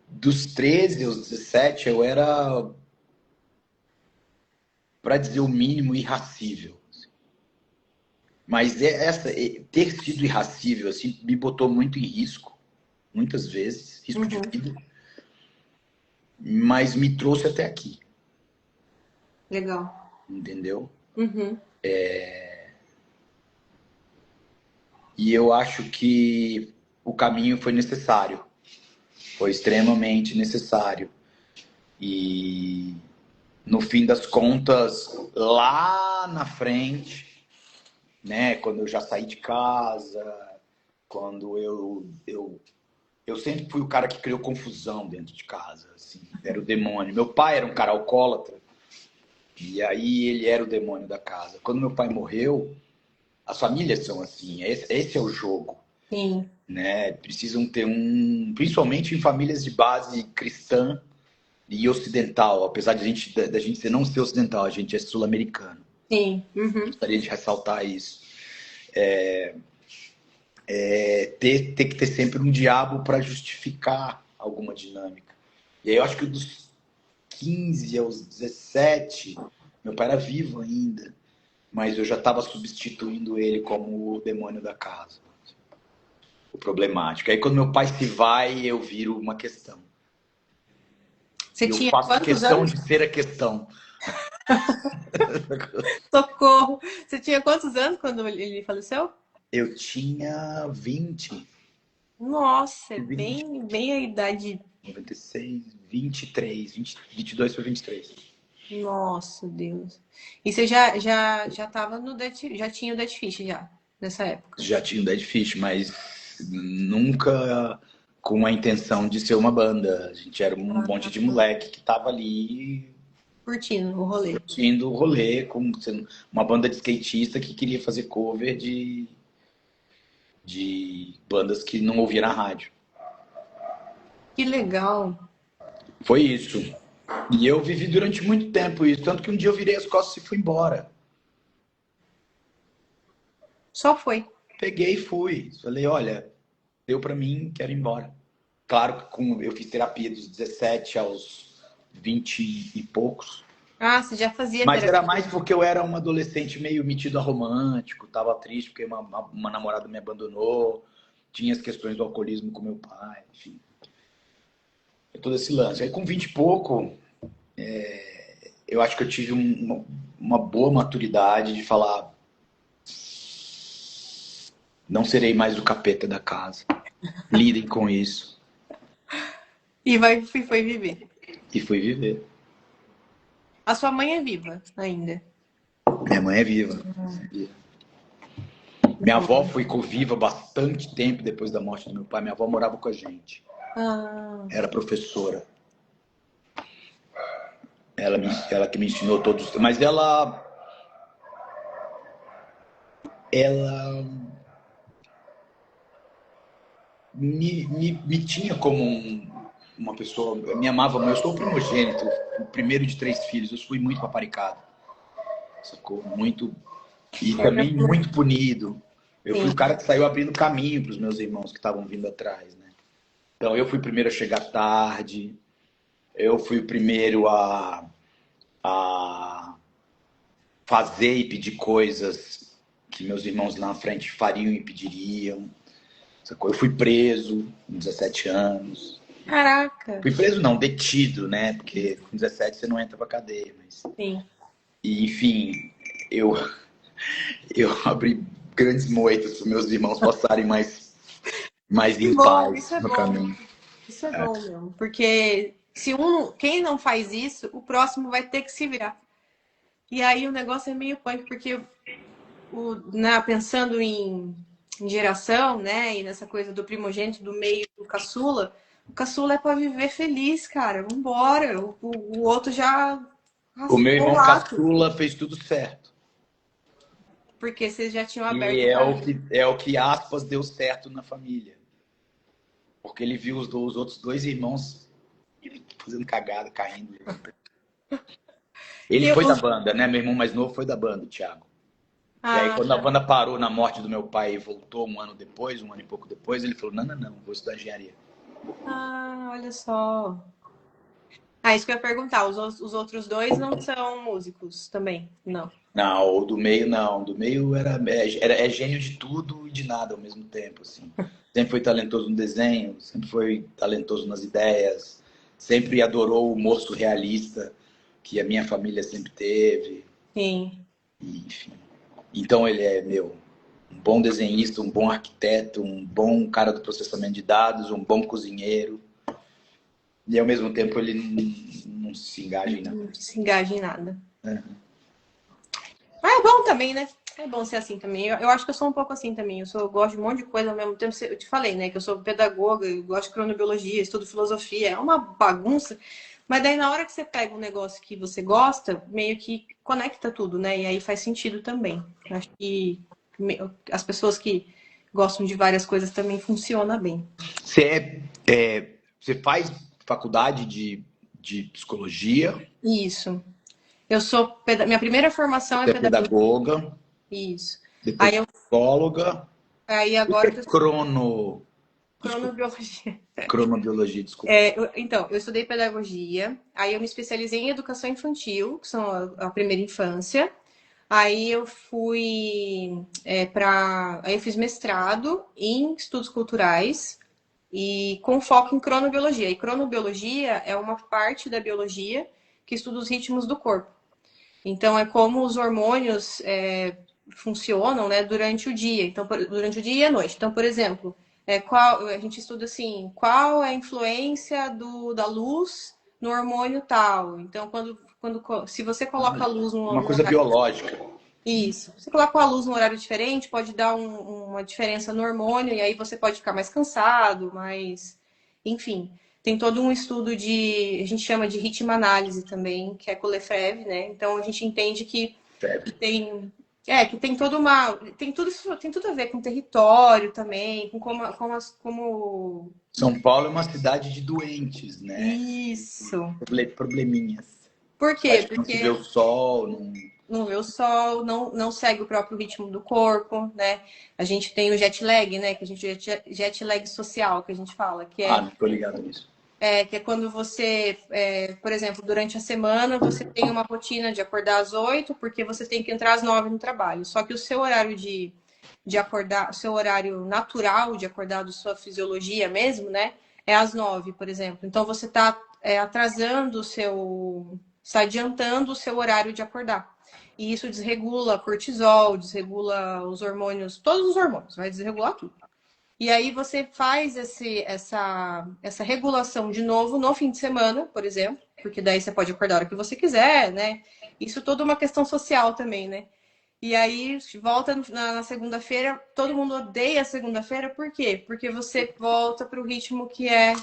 dos 13 aos 17, eu era, para dizer o mínimo, irracível. Mas ter sido irracível assim, me botou muito em risco, muitas vezes, risco de Uhum. vida, mas me trouxe até aqui, Legal. entendeu? Uhum. E eu acho que o caminho foi necessário, foi extremamente necessário. E no fim das contas, lá na frente, né, quando eu já saí de casa, quando eu sempre fui o cara que criou confusão dentro de casa, assim, era o demônio. Meu pai era um cara alcoólatra, e aí ele era o demônio da casa. Quando meu pai morreu, as famílias são assim, esse é o jogo, Sim. né? Precisam ter principalmente em famílias de base cristã e ocidental, apesar de da gente não ser ocidental, a gente é sul-americano. Sim. Uhum. Gostaria de ressaltar isso. Ter que ter sempre um diabo para justificar alguma dinâmica. E aí eu acho que dos 15 aos 17, meu pai era vivo ainda, mas eu já estava substituindo ele como o demônio da casa, o problemático. Aí quando meu pai se vai, eu viro uma questão. Você E eu tinha faço quantos questão anos? de ser a questão. Socorro! Você tinha quantos anos quando ele faleceu? Eu tinha 20, Nossa, é 20, bem, bem a idade. 96, 23, 22 para 23. Nossa, Deus. E você já tava no Death, já tinha o Death Fish já, nessa época. Já tinha o Dead Fish, mas nunca com a intenção de ser uma banda. A gente era um monte de moleque que tava ali Curtindo o rolê. curtindo o rolê, como sendo uma banda de skatista que queria fazer cover de bandas que não ouvia na rádio. Que legal. Foi isso. E eu vivi durante muito tempo isso, tanto que um dia eu virei as costas e fui embora. Só foi. Peguei e fui. Falei, olha, deu pra mim, quero ir embora. Claro que eu fiz terapia dos 17 aos 20 e poucos. Ah, você já fazia Mas era terapia. mais porque eu era um adolescente meio metido a romântico, tava triste porque uma namorada me abandonou, tinha as questões do alcoolismo com meu pai, enfim. Todo esse lance. Aí com 20 e pouco, eu acho que eu tive uma boa maturidade de falar, não serei mais o capeta da casa. Lidem com isso. E foi viver. E fui viver. A sua mãe é viva ainda. Minha mãe é viva. Minha avó ficou viva bastante tempo depois da morte do meu pai. Minha avó morava com a gente. Ah, Era professora. Ela que me ensinou todos. Mas ela me tinha como uma pessoa. Me amava, mas eu sou o primogênito, o primeiro de 3 filhos. Eu fui muito paparicado. Sacou? Muito. E também muito punido. Eu fui o cara que saiu abrindo caminho para os meus irmãos que estavam vindo atrás, né? Então eu fui o primeiro a chegar tarde. Eu fui o primeiro a fazer e pedir coisas que meus irmãos lá na frente fariam e pediriam. Sacou? Eu fui preso com 17 anos. caraca. Fui preso não, detido, né? Porque com 17 você não entra pra cadeia. Mas... Sim. E, enfim, eu abri grandes moitas para meus irmãos passarem mais em Bom, paz isso é no bom. caminho. Isso é bom mesmo. Porque quem não faz isso, o próximo vai ter que se virar. E aí o negócio é meio punk, porque pensando em geração, né? E nessa coisa do primogênito, do meio do caçula, o caçula é pra viver feliz, cara. Vambora. O outro já O meu raspou o irmão laço, caçula fez tudo certo. porque vocês já tinham E aberto o caminho. é o que aspas deu certo na família. Porque ele viu os outros 2 irmãos fazendo cagada, caindo. Ele E foi da banda, né? Meu irmão mais novo foi da banda, o Thiago. E aí, quando a tá. banda parou na morte do meu pai e voltou um ano depois, um ano e pouco depois, ele falou: não, vou estudar engenharia. Olha só. Isso que eu ia perguntar. Os outros dois não são músicos também? Não. Não, o do meio não. Do meio é gênio de tudo e de nada ao mesmo tempo, assim. Sempre foi talentoso no desenho, sempre foi talentoso nas ideias, sempre adorou o humor surrealista que a minha família sempre teve. Sim. Enfim. Então ele é, um bom desenhista, um bom arquiteto, um bom cara do processamento de dados, um bom cozinheiro. E ao mesmo tempo ele não se engaja em nada. Não se engaja em nada. É. É bom também, né? É bom ser assim também. Eu acho que eu sou um pouco assim também. Eu gosto de um monte de coisa ao mesmo tempo. Eu te falei, né? Que eu sou pedagoga, eu gosto de cronobiologia, estudo filosofia. É uma bagunça. Mas daí na hora que você pega um negócio que você gosta, meio que conecta tudo, né? E aí faz sentido também. Eu acho que as pessoas que gostam de várias coisas também funciona bem. Você faz faculdade de psicologia? Isso. Minha primeira formação é Você é pedagogia. pedagoga? Isso. Depois psicóloga? Aí O agora que eu é tô cronobiologia. cronobiologia, desculpa. Então, eu estudei pedagogia, aí eu me especializei em educação infantil, que são a primeira infância. Aí eu fui aí eu fiz mestrado em estudos culturais e com foco em cronobiologia. E cronobiologia é uma parte da biologia que estuda os ritmos do corpo. Então é como os hormônios funcionam, né, durante o dia. Então, durante o dia e a noite. Então, por exemplo, a gente estuda assim, qual é a influência da luz no hormônio tal. Então, se você coloca a luz Uma coisa biológica. Isso. Você coloca a luz num horário diferente, pode dar uma diferença no hormônio, e aí você pode ficar mais cansado, mais. Enfim, tem todo um estudo a gente chama de ritmo-análise também, que é com o Lefebvre, né? Então a gente entende que tem. Que tem toda uma. Tem tudo isso, tem tudo a ver com território também, com como. São Paulo é uma cidade de doentes, né? Isso. Probleminhas. Por quê? Acho que não se vê Porque o sol, não... não vê o sol, não segue o próprio ritmo do corpo, né? A gente tem o jet lag, né? Que a gente jet lag social, que a gente fala, Ah, não tô ligado nisso. que é quando você, por exemplo, durante a semana você tem uma rotina de acordar às 8, porque você tem que entrar às 9 no trabalho. Só que o seu horário de acordar, o seu horário natural de acordar da sua fisiologia mesmo, né? É às 9, por exemplo. Então você está atrasando o seu. Está adiantando o seu horário de acordar. E isso desregula cortisol, desregula os hormônios, todos os hormônios, vai desregular tudo. E aí você faz essa regulação de novo no fim de semana, por exemplo, porque daí você pode acordar a hora que você quiser, né? Isso toda uma questão social também, né? E aí volta na segunda-feira, todo mundo odeia a segunda-feira, por quê? Porque você volta para o ritmo que é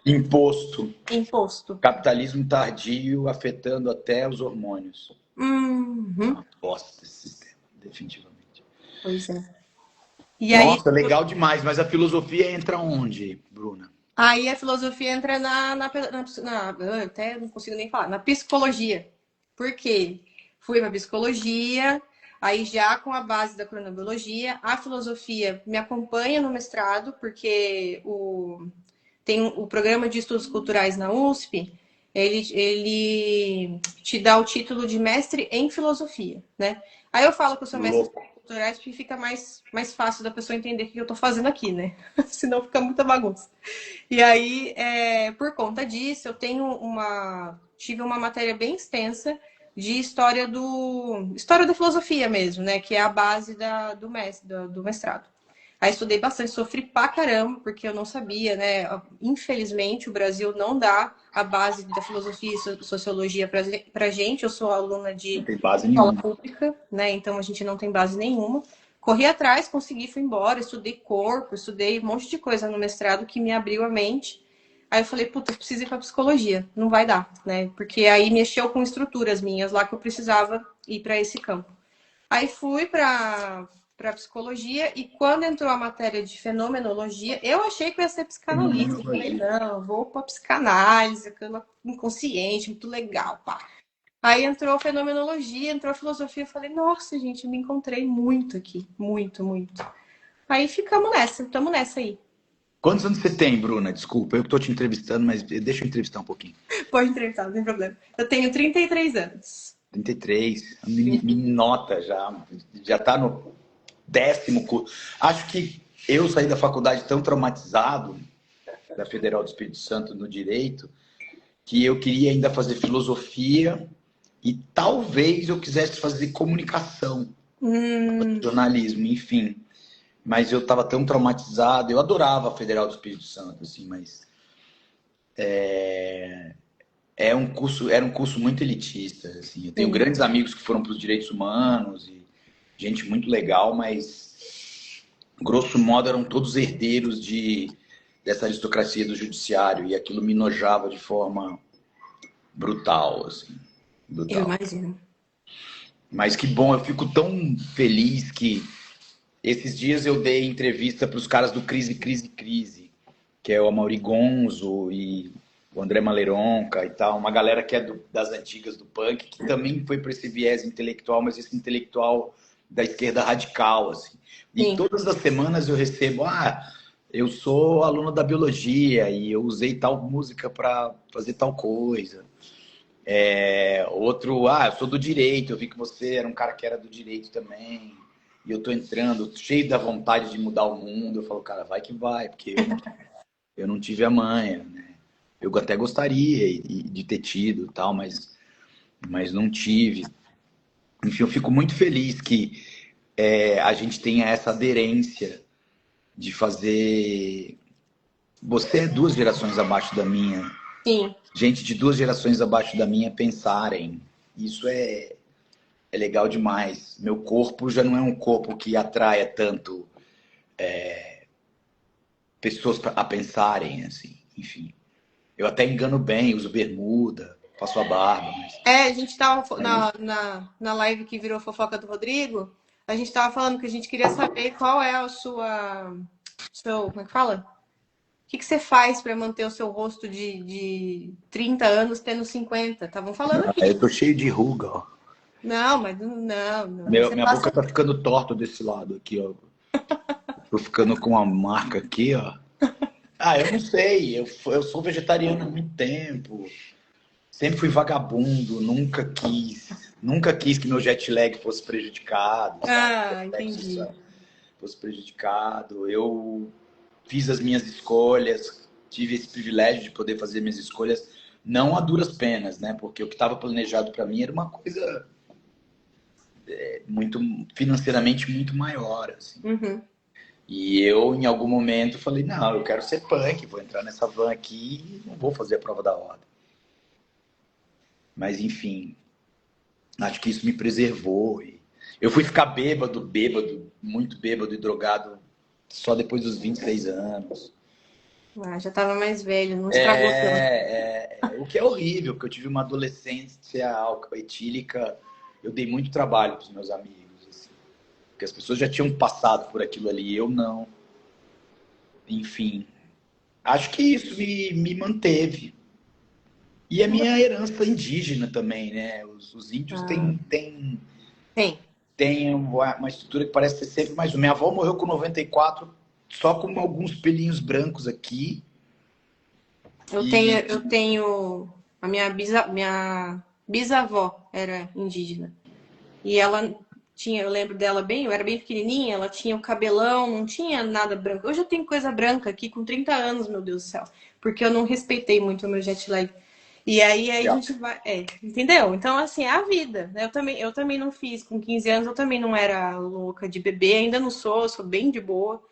Imposto. imposto. Capitalismo tardio afetando até os hormônios. Uhum. Uma bosta esse sistema, definitivamente. Pois é. E aí, Nossa, legal demais. Mas a filosofia entra onde, Bruna? aí a filosofia entra até não consigo nem falar, na psicologia. Por quê? Fui para psicologia, aí já com a base da cronobiologia, a filosofia me acompanha no mestrado, porque tem o programa de estudos culturais na USP, ele te dá o título de mestre em filosofia, né? Aí eu falo que eu sou mestre Louco. em culturais porque fica mais fácil da pessoa entender o que eu estou fazendo aqui, né? Senão fica muita bagunça. E aí, por conta disso, eu tive uma matéria bem extensa de história da filosofia mesmo, né? Que é a base do mestrado. Aí estudei bastante, sofri pra caramba, porque eu não sabia, né? Infelizmente, o Brasil não dá a base da filosofia e sociologia pra gente. Eu sou aluna Não de tem base escola nenhuma. pública, né? Então a gente não tem base nenhuma. Corri atrás, consegui, fui embora, estudei corpo, estudei um monte de coisa no mestrado que me abriu a mente. Aí eu falei, puta, eu preciso ir pra psicologia, não vai dar, né? Porque aí mexeu com estruturas minhas lá que eu precisava ir para esse campo. Aí fui para psicologia e quando entrou a matéria de fenomenologia, eu achei que eu ia ser psicanalista. Eu falei, não, vou para psicanálise, inconsciente, muito legal, pá. Aí entrou fenomenologia, entrou filosofia, eu falei, nossa, gente, me encontrei muito aqui, muito, muito. Aí ficamos nessa, estamos nessa aí. Quantos anos você tem, Bruna? Desculpa, eu que tô te entrevistando, mas deixa eu entrevistar um pouquinho. Pode entrevistar, não tem problema. Eu tenho 33 anos. 33, nota já. Já tá no 10º curso. Acho que eu saí da faculdade tão traumatizado, da Federal do Espírito Santo, no Direito, que eu queria ainda fazer filosofia e talvez eu quisesse fazer comunicação, jornalismo, enfim. Mas eu estava tão traumatizado. Eu adorava a Federal do Espírito Santo, assim, mas era um curso muito elitista, assim. Eu tenho Sim. grandes amigos que foram para os direitos humanos e gente muito legal, mas grosso modo eram todos herdeiros dessa aristocracia do judiciário e aquilo me nojava de forma brutal, assim, Eu brutal. imagino. Mas que bom, eu fico tão feliz que esses dias eu dei entrevista para os caras do Crise, Crise, Crise, que é o Amaury Gonzo e o André Maleronca e tal, uma galera que é das antigas do punk, que também foi para esse viés intelectual, mas esse intelectual da esquerda radical, assim. E Sim. todas as semanas eu recebo, eu sou aluno da biologia e eu usei tal música para fazer tal coisa. Outro, eu sou do direito, eu vi que você era um cara que era do direito também. E eu tô entrando, cheio da vontade de mudar o mundo. Eu falo, cara, vai que vai, porque eu não tive a manha, né? Eu até gostaria de ter tido e tal, mas não tive. Enfim, eu fico muito feliz que a gente tenha essa aderência de fazer. Você é 2 gerações abaixo da minha. Sim. Gente de 2 gerações abaixo da minha pensarem. Isso é legal demais. Meu corpo já não é um corpo que atraia tanto pessoas a pensarem, assim, enfim. Eu até engano bem, uso bermuda, faço a barba, mas A gente tava aí, na live que virou fofoca do Rodrigo, a gente tava falando que a gente queria saber qual é a como é que fala? O que que você faz para manter o seu rosto de 30 anos tendo 50? Estavam falando aqui. eu tô cheio de ruga, ó. Não, mas não. Você Minha boca passa. tá ficando torta desse lado aqui, ó. Tô ficando com uma marca aqui, ó. Ah, eu não sei. Eu sou vegetariano há muito tempo. Sempre fui vagabundo. Nunca quis que meu jet lag fosse prejudicado, sabe? Ah, Reflexo entendi. fosse prejudicado. Eu fiz as minhas escolhas. Tive esse privilégio de poder fazer minhas escolhas, não a duras penas, né? Porque o que estava planejado para mim era uma coisa muito financeiramente muito maior, assim. Uhum. E eu, em algum momento, falei, não, eu quero ser punk, vou entrar nessa van aqui e não vou fazer a prova da ordem. Mas, enfim, acho que isso me preservou. Eu fui ficar bêbado, muito bêbado e drogado só depois dos 26 anos. Ah, já tava mais velho, não estragou tanto. O que é horrível, porque eu tive uma adolescência etílica, eu dei muito trabalho para os meus amigos, assim, porque as pessoas já tinham passado por aquilo ali, eu não. Enfim, acho que isso me manteve. E a minha herança indígena também, né? Os índios Ah, tem. têm uma estrutura que parece ser sempre mais. Minha avó morreu com 94, só com alguns pelinhos brancos aqui. E Eu tenho a minha bisavó era indígena. E ela tinha, eu lembro dela bem, eu era bem pequenininha, ela tinha o cabelão, não tinha nada branco. Hoje eu tenho coisa branca aqui com 30 anos, meu Deus do céu, porque eu não respeitei muito o meu jet lag. E aí a gente vai, entendeu? Então assim, é a vida, né? Eu também não fiz com 15 anos, eu também não era louca de beber, ainda não sou, sou bem de boa.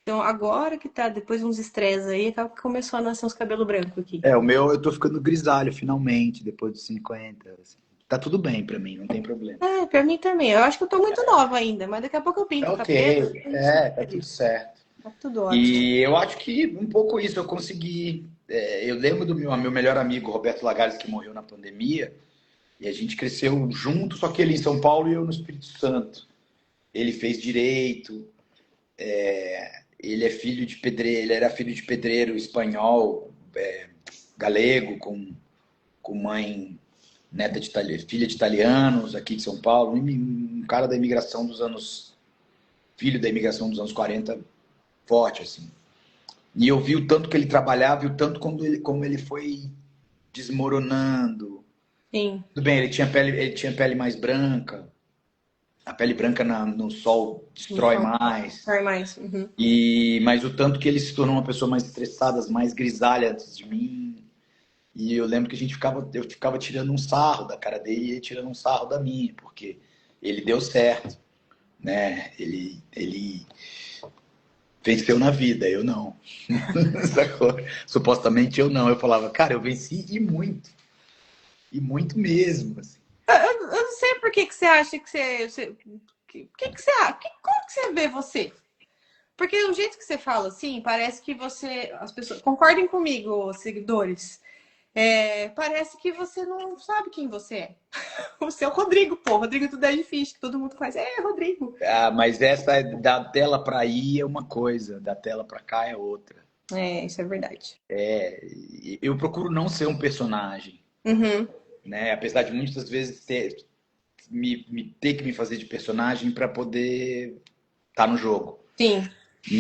Então agora que tá, depois de uns estresses aí, acaba que começou a nascer uns cabelos brancos aqui. o meu, eu tô ficando grisalho finalmente, depois dos 50. Assim. Tá tudo bem pra mim, não tem problema. É, pra mim também. Eu acho que eu tô muito nova ainda, mas daqui a pouco eu pinto Tá o cabelo, ok, a gente fica tá tudo feliz. certo. Tá tudo ótimo. E eu acho que um pouco isso eu consegui. Eu lembro do meu melhor amigo, Roberto Lagares, que morreu na pandemia, e a gente cresceu junto, só que ele em São Paulo e eu no Espírito Santo. Ele fez direito, ele é filho de pedreiro, ele era filho de pedreiro espanhol, galego, com mãe neta de filha de italianos aqui de São Paulo, um cara da imigração dos anos, filho da imigração dos anos 40, forte, assim. E eu vi o tanto que ele trabalhava e o tanto como ele foi desmoronando. Sim, Tudo bem, ele tinha pele mais branca, a pele branca no sol no destrói sol. mais. Sai mais. Uhum. Mas o tanto que ele se tornou uma pessoa mais estressada, mais grisalha antes de mim. E eu lembro que eu ficava tirando um sarro da cara dele e ele tirando um sarro da minha, porque ele deu certo, né? Ele venceu na vida, eu não. Sacou? Supostamente eu não. Eu falava, cara, eu venci e muito mesmo. Assim. Eu não sei por que que você acha que que você acha? Como que você vê você? Porque o jeito que você fala assim, parece que você. As pessoas. Concordem comigo, seguidores. Parece que você não sabe quem você é. Você é o Rodrigo, pô. Rodrigo do Dead Fish, que todo mundo faz. É, Rodrigo. Ah, mas essa da tela para ir é uma coisa, da tela para cá é outra. É, isso é verdade. Eu procuro não ser um personagem, Uhum. né? Apesar de muitas vezes ter que me fazer de personagem para poder estar no jogo. Sim,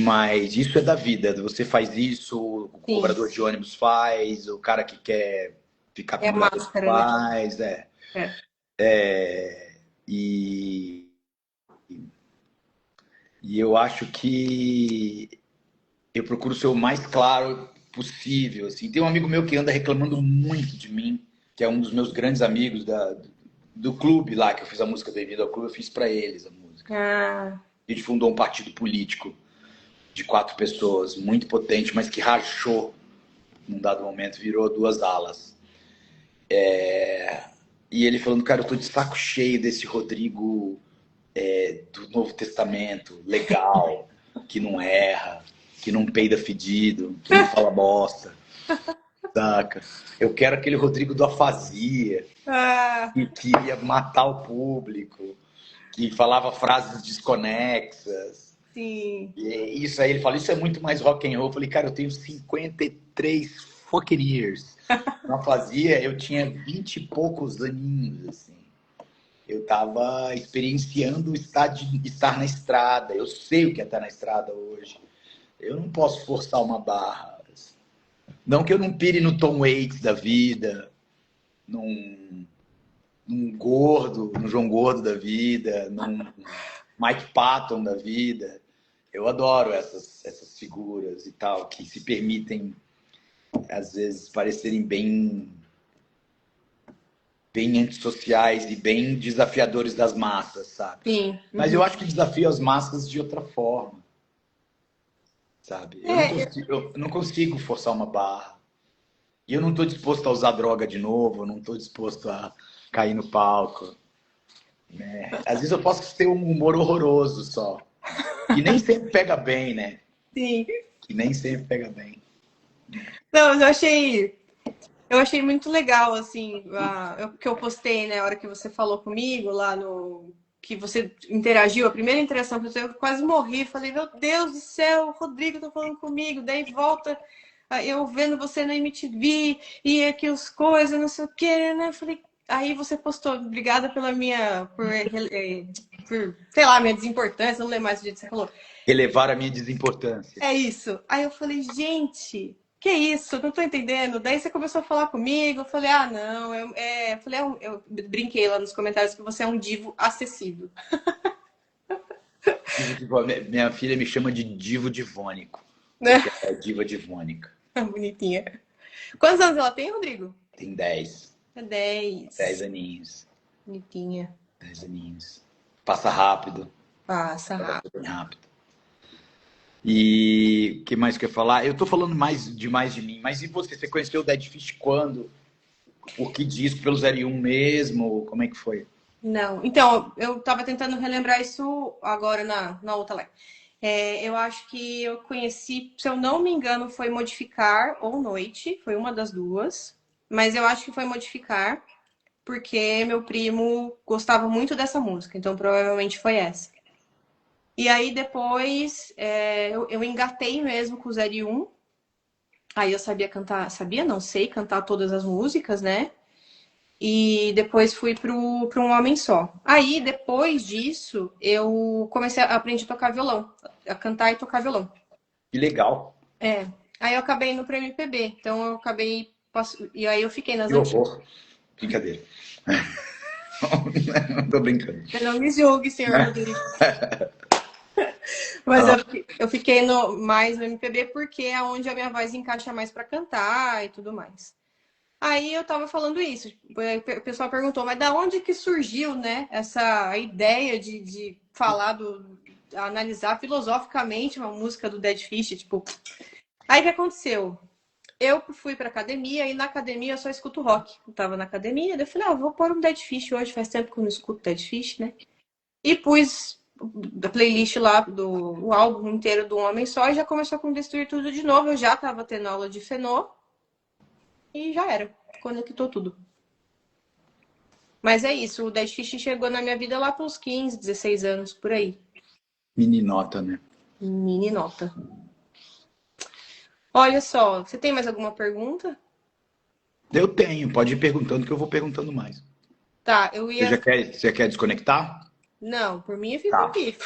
Mas isso é da vida. Você faz isso, o sim. cobrador de ônibus faz, o cara que quer ficar É a pendurado máscara, né? faz, É. E, e eu acho que eu procuro ser o mais claro possível. Assim. Tem um amigo meu que anda reclamando muito de mim, que é um dos meus grandes amigos do clube lá, que eu fiz a música Bem-vindo ao Clube, eu fiz para eles a música. Ah, A gente fundou um partido político de 4 pessoas, muito potente, mas que rachou num dado momento, virou 2 alas. E ele falando, cara, eu tô de saco cheio desse Rodrigo do Novo Testamento, legal, que não erra, que não peida fedido, que não fala bosta, saca? Eu quero aquele Rodrigo do afasia, Ah, que queria matar o público, que falava frases desconexas. sim. E isso aí, ele fala, isso é muito mais rock and roll. Eu falei, cara, eu tenho 53 fucking years. Não fazia, eu tinha 20 e poucos aninhos, assim. Eu tava experienciando estar na estrada. Eu sei o que é estar na estrada hoje. Eu não posso forçar uma barra. Não que eu não pire no Tom Waits da vida, num, num Gordo, no João Gordo da vida, num Mike Patton da vida. Eu adoro essas figuras e tal, que se permitem, às vezes, parecerem bem antissociais e bem desafiadores das massas, sabe? Sim. Mas eu acho que desafio as massas de outra forma, sabe? É, Eu não consigo forçar uma barra. E eu não estou disposto a usar droga de novo, eu não estou disposto a cair no palco. Né? Às vezes eu posso ter um humor horroroso só. Que nem sempre pega bem, né? sim. Que nem sempre pega bem. Não, mas eu achei muito legal, assim, que eu postei, né, a hora que você falou comigo lá no. Que você interagiu, a primeira interação que eu quase morri. Falei, meu Deus do céu, o Rodrigo tá falando comigo. Daí volta eu vendo você na MTV e aqui as coisas, não sei o quê, né? Falei, aí você postou, obrigada pela minha. Por, sei lá, minha desimportância, não lembro mais do jeito que você falou. Elevar a minha desimportância. É isso. Aí eu falei, gente, que isso? Não tô entendendo. Daí você começou a falar comigo. Eu falei, ah, não. Eu brinquei lá nos comentários que você é um divo acessível. Minha filha me chama de divo divônico, Né? porque ela é diva divônica. Bonitinha. Quantos anos ela tem, Rodrigo? Tem 10, É 10 10. aninhos. Bonitinha. 10 aninhos. Passa rápido, Passa passa rápido. bem rápido. E o que mais que eu ia falar? Eu tô falando mais de mim, mas e você? Você conheceu o Dead Fish quando? Por que disco? Pelo 01 mesmo? Como é que foi? Não. Então, eu tava tentando relembrar isso agora na outra live. Eu acho que eu conheci, se eu não me engano, foi Modificar ou Noite. Foi uma das duas. Mas eu acho que foi Modificar, porque meu primo gostava muito dessa música. Então, provavelmente foi essa. E aí, depois, eu engatei mesmo com o 01. Aí eu sabia cantar, sabia, não sei, cantar todas as músicas, né? E depois fui pro Um Homem Só. Aí, depois disso, eu comecei a aprender a tocar violão, a cantar e tocar violão. Que legal. É. Aí eu acabei indo pro MPB. Então eu acabei. E aí eu fiquei nas Que antigas. horror. Brincadeira. Não tô brincando. Você não me julgue, senhor Rodrigo. Mas eu fiquei mais no MPB porque é onde a minha voz encaixa mais pra cantar e tudo mais. Aí eu tava falando isso. O pessoal perguntou, mas da onde que surgiu, né, essa ideia de falar analisar filosoficamente uma música do Dead Fish, tipo. Aí o que aconteceu? Eu fui pra academia e na academia eu só escuto rock. Eu tava na academia, daí eu falei, vou pôr um Dead Fish hoje, faz tempo que eu não escuto Dead Fish, né? E pus da playlist lá o álbum inteiro do Homem Só e já começou com Destruir Tudo de novo. Eu já tava tendo aula de Fenô e já era. Conectou tudo. Mas é isso, o Dead Fish chegou na minha vida lá pelos 15, 16 anos, por aí. Meninota, né? Mini nota. Olha só, você tem mais alguma pergunta? Eu tenho, pode ir perguntando que eu vou perguntando mais. Tá, eu Você ia. já quer desconectar? Não, por mim eu fico Tá. aqui,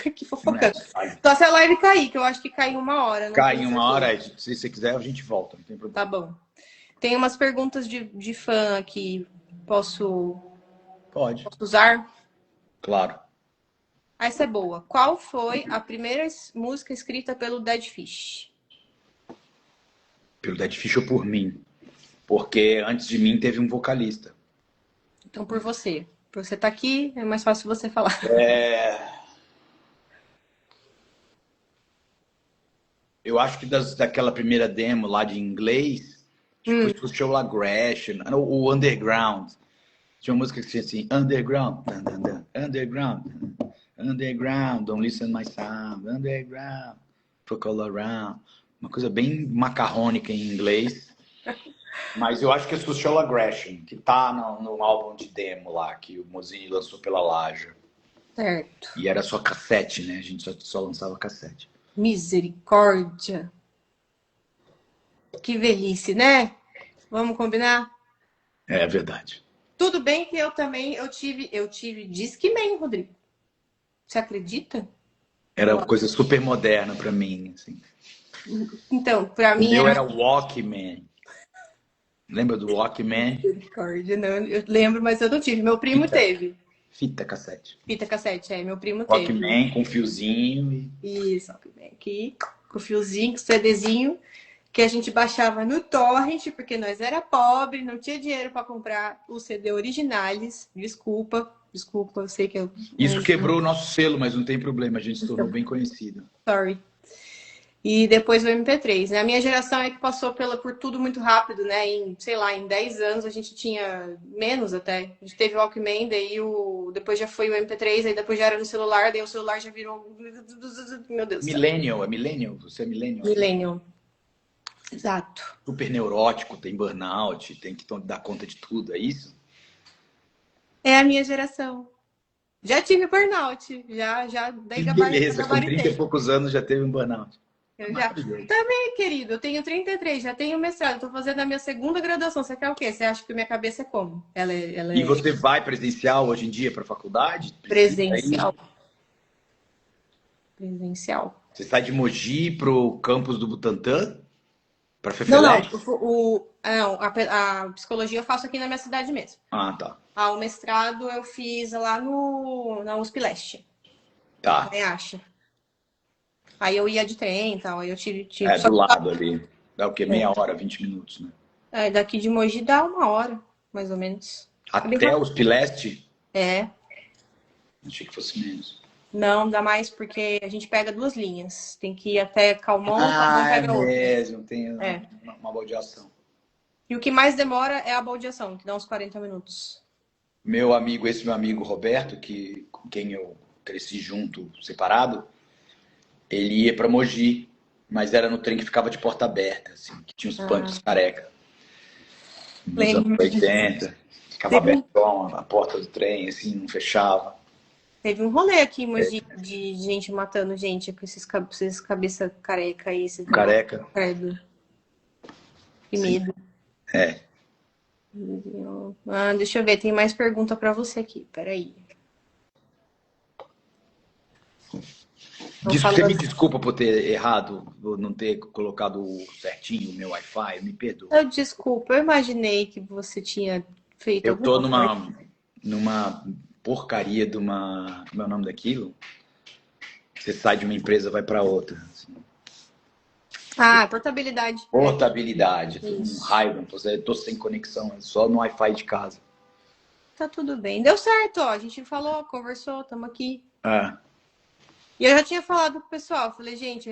aqui É, fofocando. Só se a live cair, que eu acho que caiu uma hora, não cai tenho em uma certeza. hora, se você quiser a gente volta, não tem Tá problema. bom. Tem umas perguntas de fã aqui. Posso Pode, usar? claro. Essa é boa. Qual foi a primeira música escrita pelo Dead Fish? Pelo Dead Fish ou por mim? Porque antes de mim teve um vocalista. Então, por você. Por você estar aqui, é mais fácil você falar. Eu acho que daquela primeira demo lá de inglês, acho que foi o Show Aggression, o Underground. Tinha uma música que tinha assim, underground, underground, underground, don't listen my sound, underground, fuck all around. Uma coisa bem macarrônica em inglês. Mas eu acho que é Social Aggression, que tá no álbum de demo lá, que o Mozini lançou pela Laja. Certo. E era só cassete, né? A gente só lançava cassete. Misericórdia. Que velhice, né? Vamos combinar? É verdade. Tudo bem que eu tive Discman, Rodrigo. Você acredita? Era uma coisa super moderna pra mim, assim. Então, pra O mim meu era era Walkman. Lembra do Walkman? misericórdia, não, eu lembro, mas eu não tive. Meu primo Fita, teve. fita cassete. Fita cassete, meu primo teve. Walkman com fiozinho. Isso, aqui, com o fiozinho, com o CDzinho, que a gente baixava no torrent, porque nós era pobre, não tinha dinheiro para comprar o CD originais. Desculpa, eu sei que eu. Isso quebrou o nosso selo, mas não tem problema, a gente se tornou bem conhecido. Sorry. E depois o MP3, né? A minha geração é que passou por tudo muito rápido, né? Sei lá, em 10 anos a gente tinha menos até. A gente teve o Walkman, depois já foi o MP3, aí depois já era no celular, daí o celular já virou. Meu Deus do céu. Millennial, é Millennial? Você é Millennial? Millennium. Exato. Super neurótico, tem burnout, tem que dar conta de tudo, é isso? É a minha geração. Já tive burnout, daí Que beleza, com 30 e gabaritei. poucos anos já teve um burnout. Eu já. Maravilhoso. Também, querido, eu tenho 33, já tenho mestrado, tô fazendo a minha segunda graduação. Você quer o quê? Você acha que minha cabeça é como? Ela E é você vai presencial hoje em dia para a faculdade? Precisa presencial. ir? Presencial. Você sai de Mogi pro campus do Butantã? Para Não, não. Fefelete? Não, a psicologia eu faço aqui na minha cidade mesmo. Ah, tá. O mestrado eu fiz lá na USP Leste, Tá. né, acha? Aí eu ia de trem e tal, aí eu tive É, só do lado ali. Dá o quê? Meia hora, 20 minutos, né? daqui de Mogi dá 1 hora, mais ou menos. É bem Até rápido. os Pileste? É, Achei que fosse menos. não dá mais porque a gente pega 2 linhas. Tem que ir até Calmon, Calmon Ah, é pega outra. mesmo. Tem É. uma baldeação. E o que mais demora é a baldeação, que dá uns 40 minutos. Esse meu amigo Roberto, com quem eu cresci junto, separado, ele ia para Mogi, mas era no trem que ficava de porta aberta, assim, que tinha os punks careca. Nos anos Lembro disso. 80, ficava Teve, aberto a porta do trem, assim, não fechava. teve um rolê aqui em Mogi de gente matando gente com esses cabeça careca aí, esses negócios. Careca, Credo. Que sim. medo. É. Deixa eu ver, tem mais pergunta pra você aqui. Peraí. Você me desculpa por ter errado, por não ter colocado certinho o meu Wi-Fi, me perdoa. Desculpa, eu imaginei que você tinha feito Eu tô alguma coisa. numa porcaria de uma. Como é o nome daquilo? Você sai de uma empresa, vai para outra. Assim. Portabilidade. Portabilidade. Tô com Isso. raiva, tô sem conexão, é só no Wi-Fi de casa. Tá tudo bem. Deu certo, ó. A gente falou, conversou, estamos aqui. Ah, E eu já tinha falado pro pessoal, falei, gente,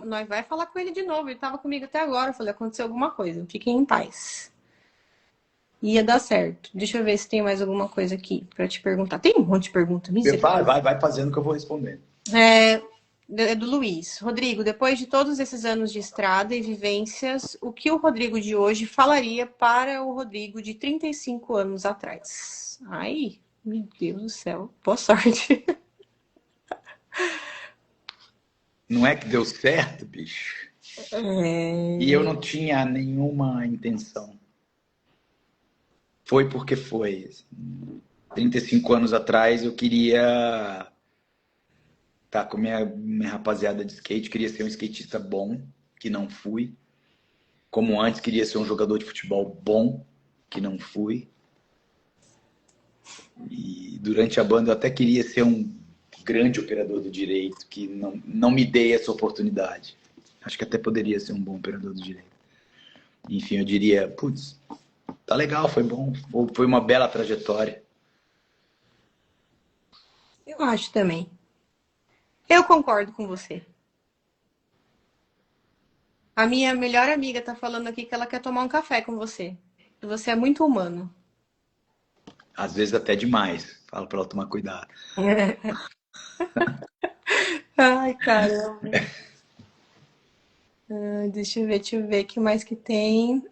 nós vai falar com ele de novo. Ele tava comigo até agora. Eu falei, aconteceu alguma coisa, fiquem em paz. Ia dar certo. Deixa eu ver se tem mais alguma coisa aqui pra te perguntar. Tem um monte de pergunta, misericórdia. vai fazendo que eu vou respondendo. É do Luiz. Rodrigo, depois de todos esses anos de estrada e vivências, o que o Rodrigo de hoje falaria para o Rodrigo de 35 anos atrás? Ai, meu Deus do céu. Boa sorte. Não é que deu certo, bicho? E eu não tinha nenhuma intenção. Foi porque foi. 35 anos atrás eu queria estar com minha rapaziada de skate, queria ser um skatista bom, que não fui. Como antes, queria ser um jogador de futebol bom, que não fui. E durante a banda eu até queria ser um grande operador do direito, que não me dei essa oportunidade. Acho que até poderia ser um bom operador do direito. Enfim, eu diria, putz, tá legal, foi bom, foi uma bela trajetória. Eu acho também. Eu concordo com você. A minha melhor amiga tá falando aqui que ela quer tomar um café com você. Você é muito humano. Às vezes até demais. Falo para ela tomar cuidado. Ai, caramba. Deixa eu ver o que mais que tem.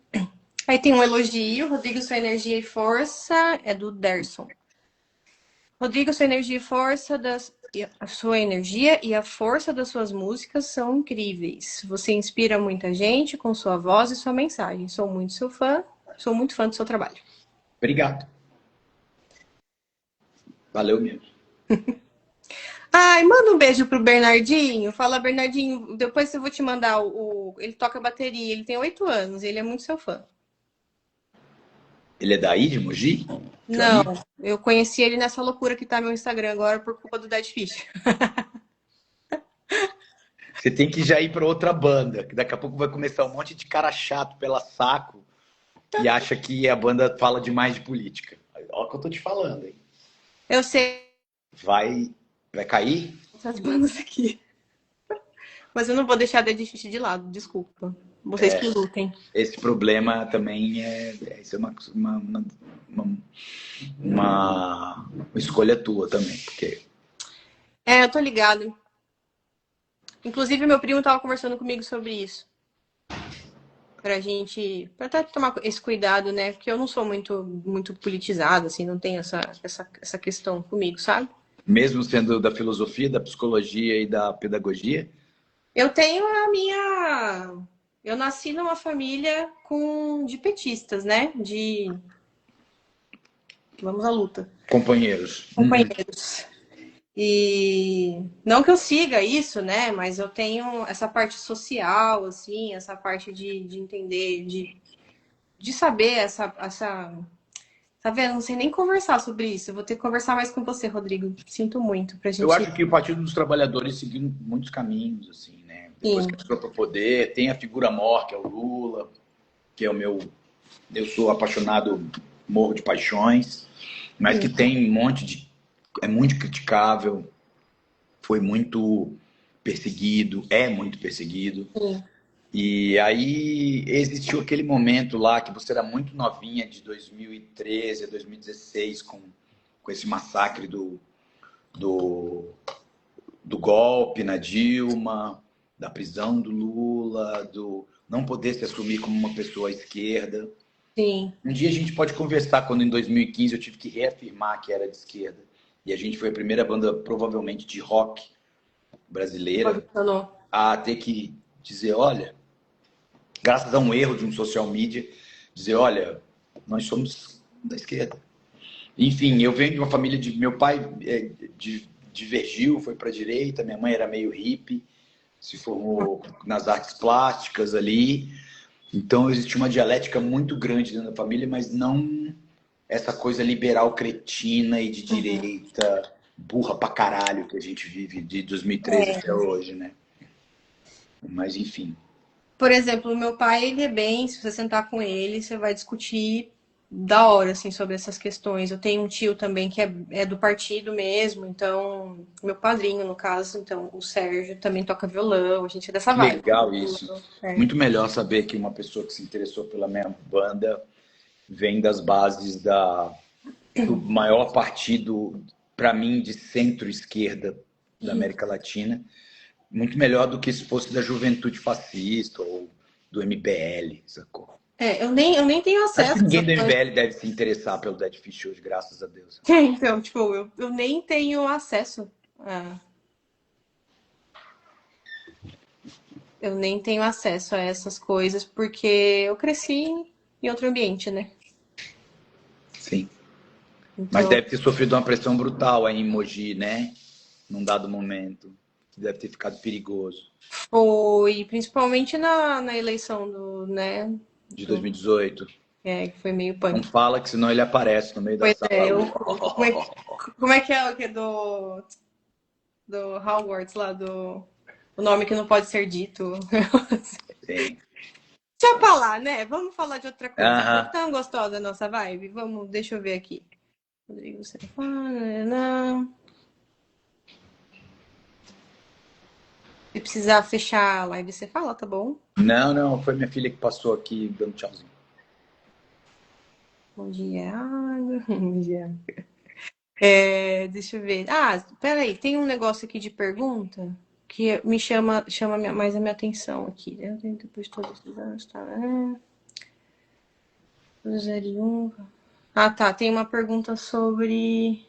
Aí tem um elogio. Rodrigo, sua energia e força é do Derson. Rodrigo, sua energia e força a sua energia e a força das suas músicas são incríveis. Você inspira muita gente com sua voz e sua mensagem. Sou muito seu fã, sou muito fã do seu trabalho. Obrigado. Valeu mesmo. Ai, manda um beijo pro Bernardinho. Fala, Bernardinho, depois eu vou te mandar Ele toca bateria, ele tem 8 anos, ele é muito seu fã. Ele é daí, de Mogi? Não, eu conheci ele nessa loucura que tá meu Instagram agora por culpa do Dead Fish. Você tem que já ir para outra banda, que daqui a pouco vai começar um monte de cara chato pela saco e acha que a banda fala demais de política. Olha o que eu tô te falando, hein? Eu sei Vai cair? essas bandas aqui. Mas eu não vou deixar Dead Fish de lado, desculpa. Vocês que lutem. Esse problema também isso é uma escolha tua também, porque Eu tô ligado. Inclusive, meu primo tava conversando comigo sobre isso. Pra até tomar esse cuidado, né? Porque eu não sou muito politizada, assim, não tenho essa questão comigo, sabe? mesmo sendo da filosofia, da psicologia e da pedagogia, Eu tenho Eu nasci numa família de petistas, né? Vamos à luta. companheiros. Companheiros. E não que eu siga isso, né? Mas eu tenho essa parte social, assim, essa parte de entender, de saber Tá vendo? Não sei nem conversar sobre isso. Eu vou ter que conversar mais com você, Rodrigo. Sinto muito pra Eu gente. acho que o Partido dos Trabalhadores seguiu muitos caminhos, assim, né? Depois Sim. que entrou para o poder, tem a figura maior, que é o Lula, que é o meu. Eu sou apaixonado, morro de paixões, mas que tem um monte de. É muito criticável, foi muito perseguido, é muito perseguido. Sim. E aí existiu aquele momento lá que você era muito novinha, de 2013 a 2016, com esse massacre do, do golpe na Dilma, da prisão do Lula, do não poder se assumir como uma pessoa à esquerda. Sim. Um dia a gente pode conversar quando em 2015 eu tive que reafirmar que era de esquerda. E a gente foi a primeira banda, provavelmente, de rock brasileira a ter que dizer, olha, graças a um erro de um social media, dizer, olha, nós somos da esquerda. Enfim, eu venho de uma família de... Meu pai divergiu, foi para a direita, minha mãe era meio hippie, se formou nas artes plásticas ali. Então, existe uma dialética muito grande dentro da família, mas não essa coisa liberal cretina e de direita, burra pra caralho que a gente vive de 2013 até hoje, né? Mas, enfim. Por exemplo, o meu pai, ele é bem, se você sentar com ele, você vai discutir da hora, assim, sobre essas questões. Eu tenho um tio também que é do partido mesmo, então, meu padrinho, no caso, então, o Sérgio também toca violão, a gente é dessa Que vibe. legal isso. Muito melhor saber que uma pessoa que se interessou pela minha banda vem das bases do maior partido, para mim, de centro-esquerda da América Latina. Muito melhor do que se fosse da juventude fascista ou do MBL, sacou? Eu nem tenho Acho que acesso a ninguém essas do coisas. MBL deve se interessar pelo Dead Fish hoje, graças a Deus. Então, tipo, eu nem tenho acesso a. Eu nem tenho acesso a essas coisas porque eu cresci em outro ambiente, né? Sim. Mas Então, deve ter sofrido uma pressão brutal aí em Mogi, né? Num dado momento. Deve ter ficado perigoso. foi principalmente na eleição né? De 2018. Que foi meio Não punk. fala que senão ele aparece no meio da Pois sala. como é que é o que é do Hogwarts lá, o nome que não pode ser dito? Sim. Deixa pra lá, né? Vamos falar de outra coisa. Foi Aham. tão gostosa a nossa vibe. Deixa eu ver aqui. Rodrigo, você fala, se precisar fechar a live, você fala, tá bom? Não, foi minha filha que passou aqui dando tchauzinho. Bom dia, água. Bom dia. Deixa eu ver. Ah, peraí, tem um negócio aqui de pergunta que me chama mais a minha atenção aqui. Eu tenho depois de todos os anos, tá? 01. Ah, tá. Tem uma pergunta sobre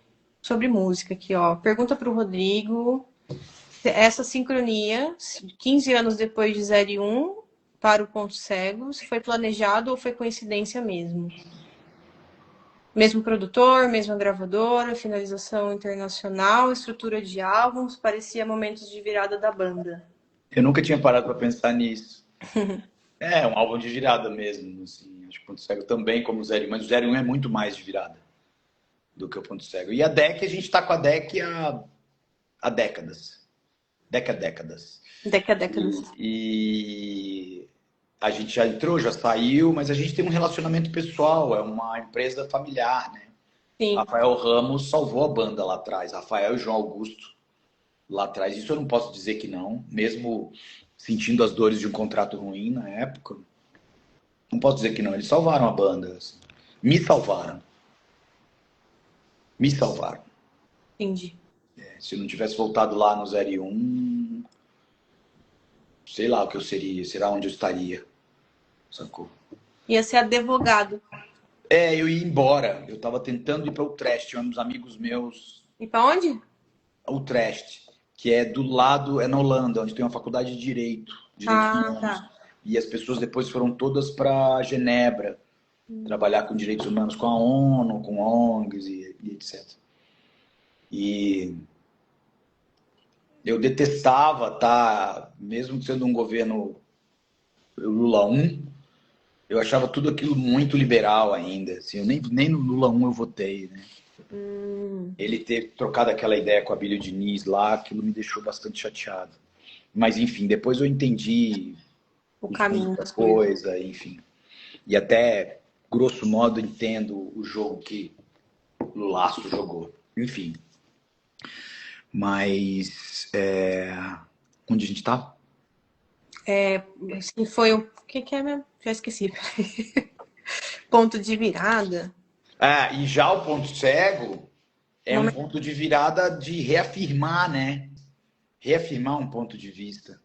música aqui, ó. Pergunta para o Rodrigo. Essa sincronia, 15 anos depois de 01 para o Ponto Cego, se foi planejado ou foi coincidência mesmo? Mesmo produtor, mesma gravadora, finalização internacional, estrutura de álbuns, parecia momentos de virada da banda. Eu nunca tinha parado para pensar nisso. É um álbum de virada mesmo, assim. Acho que o Ponto Cego também, como o 01, mas o 01 é muito mais de virada do que o Ponto Cego. E a DEC, a gente está com a DEC há décadas. Décadas. Décadas. E a gente já entrou, já saiu, mas a gente tem um relacionamento pessoal, é uma empresa familiar, né? Sim. Rafael Ramos salvou a banda lá atrás, Rafael e João Augusto lá atrás. Isso eu não posso dizer que não, mesmo sentindo as dores de um contrato ruim na época. Não posso dizer que não, eles salvaram a banda. Assim. Me salvaram. Me salvaram. Entendi. Se eu não tivesse voltado lá no 01, sei lá o que eu seria, será onde eu estaria. Sacou? Ia ser advogado. Eu ia embora. Eu tava tentando ir para Utrecht, tinha uns amigos meus. E pra onde? Utrecht, que é do lado, é na Holanda, onde tem uma faculdade de Direito Humanos. Tá. E as pessoas depois foram todas para Genebra, trabalhar com direitos humanos com a ONU, com ONGs e etc. E eu detestava, tá, mesmo sendo um governo Lula 1, eu achava tudo aquilo muito liberal ainda. Assim, eu nem no Lula 1 eu votei, né? Ele ter trocado aquela ideia com a Bílio Diniz lá, aquilo me deixou bastante chateado. Mas, enfim, depois eu entendi O caminho das coisas, enfim. E até, grosso modo, entendo o jogo que o Lulaço jogou. Enfim. Mas, onde a gente tá? Assim, foi o que é mesmo? Já esqueci. Ponto de virada. E já o Ponto Cego é um ponto de virada de reafirmar, né? Reafirmar um ponto de vista.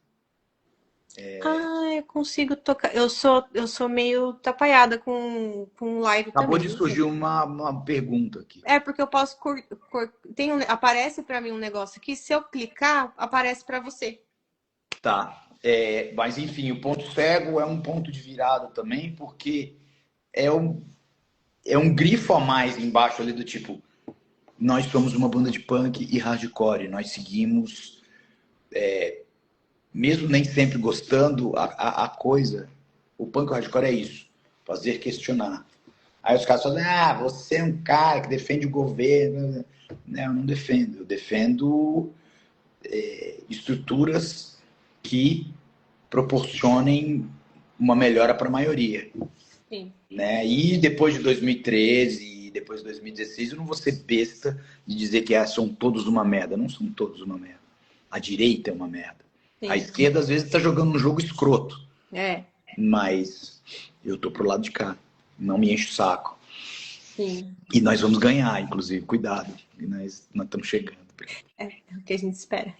Eu consigo tocar. Eu sou meio atrapalhada com live Acabou também. de surgir uma pergunta aqui. Porque eu posso aparece para mim um negócio aqui, se eu clicar, aparece para você. Tá. Mas, enfim, o Ponto Cego é um ponto de virada também, porque é um grifo a mais embaixo ali do tipo, nós somos uma banda de punk e hardcore, nós seguimos, mesmo nem sempre gostando a coisa, o punk e o hardcore é isso, fazer questionar. Aí os caras falam, você é um cara que defende o governo. Não, eu não defendo, eu defendo estruturas que proporcionem uma melhora para a maioria. Sim. Né? E depois de 2013 e depois de 2016, eu não vou ser besta de dizer que são todos uma merda. Não são todos uma merda. A direita é uma merda. Sim. A esquerda, às vezes, está jogando um jogo escroto. Mas eu tô pro lado de cá. Não me enche o saco. Sim. E nós vamos ganhar, inclusive. Cuidado. E nós estamos chegando. É o que a gente espera.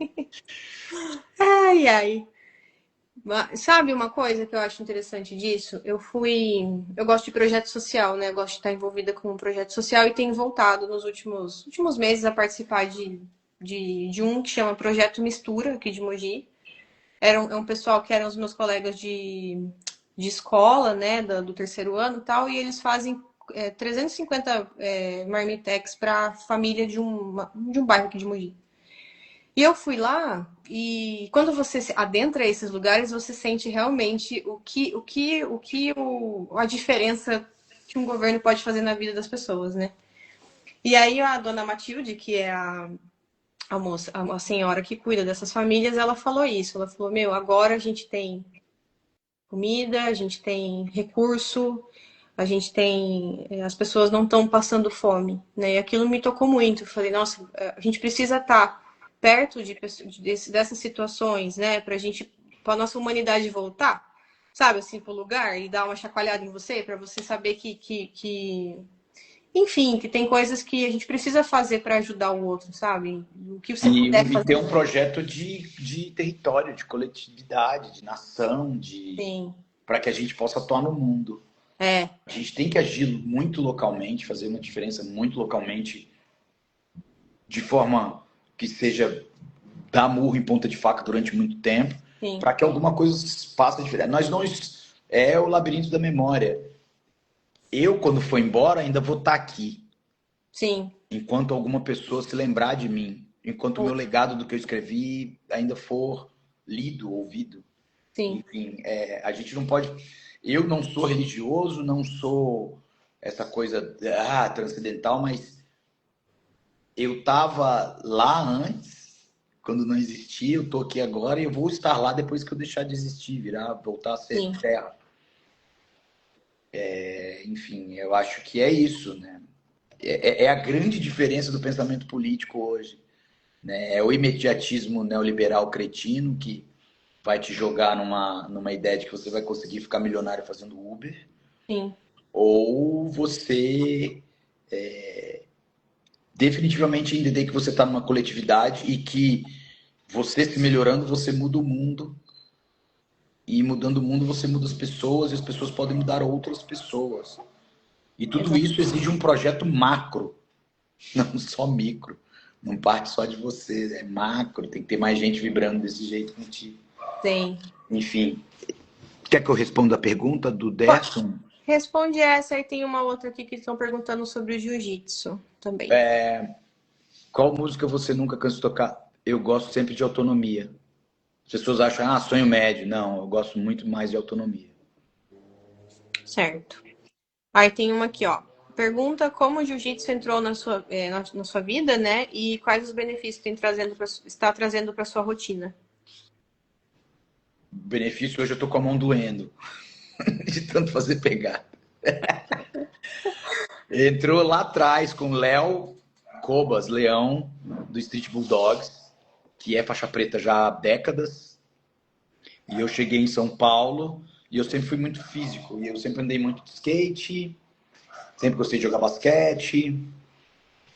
Ai. Sabe uma coisa que eu acho interessante disso? Eu gosto de projeto social, né? Eu gosto de estar envolvida com um projeto social e tenho voltado nos últimos meses a participar de um que chama Projeto Mistura, aqui de Mogi. É um pessoal que eram os meus colegas de escola, né? Do terceiro ano e tal, e eles fazem 350 marmitex para família de um bairro aqui de Mogi. E eu fui lá e quando você adentra esses lugares, você sente realmente a diferença que um governo pode fazer na vida das pessoas, né? E aí a dona Matilde, que é a moça, a senhora que cuida dessas famílias, ela falou isso. Ela falou, agora a gente tem comida, a gente tem recurso, as pessoas não estão passando fome, né? E aquilo me tocou muito. Eu falei, nossa, a gente precisa estar perto dessas situações, né? Para a nossa humanidade voltar. sabe, assim, pro lugar e dar uma chacoalhada em você, para você saber enfim, que tem coisas que a gente precisa fazer para ajudar o outro, sabe? O que você puder E ter fazer. um projeto de território, de coletividade, de nação, Sim. para que a gente possa atuar no mundo. É, A gente tem que agir muito localmente, fazer uma diferença muito localmente, de forma que seja dar murro em ponta de faca durante muito tempo, sim, para que alguma coisa faça diferença. Nós não. É o labirinto da memória. Eu, quando for embora, ainda vou estar aqui, sim, enquanto alguma pessoa se lembrar de mim, enquanto o meu legado do que eu escrevi ainda for lido, ouvido. sim. Enfim, a gente não pode. Eu não sou religioso, não sou essa coisa transcendental, mas eu estava lá antes, quando não existia, eu estou aqui agora e eu vou estar lá depois que eu deixar de existir, voltar a ser Sim. terra. Enfim, eu acho que é isso, né? É a grande diferença do pensamento político hoje, né? É o imediatismo neoliberal cretino que vai te jogar numa ideia de que você vai conseguir ficar milionário fazendo Uber, Sim. ou você definitivamente entender que você está numa coletividade e que você se melhorando, você muda o mundo, e mudando o mundo você muda as pessoas, e as pessoas podem mudar outras pessoas. E tudo Exato. isso exige um projeto macro, não só micro. Não parte só de você, é macro, tem que ter mais gente vibrando desse jeito contigo. Sim. Enfim, quer que eu responda a pergunta do Pode. Derson? Responde essa e tem uma outra aqui que estão perguntando sobre o jiu-jitsu também. Qual música você nunca cansa de tocar? Eu gosto sempre de autonomia. As pessoas acham, sonho médio. Não, eu gosto muito mais de autonomia. Certo. Aí tem uma aqui, ó. Pergunta como o jiu-jitsu entrou na sua vida, né? E quais os benefícios está trazendo para sua rotina. Benefício, hoje eu tô com a mão doendo, de tanto fazer pegar. Entrou lá atrás com Léo Cobas, Leão, do Street Bulldogs, que é faixa preta já há décadas. E eu cheguei em São Paulo e eu sempre fui muito físico. E eu sempre andei muito de skate, sempre gostei de jogar basquete.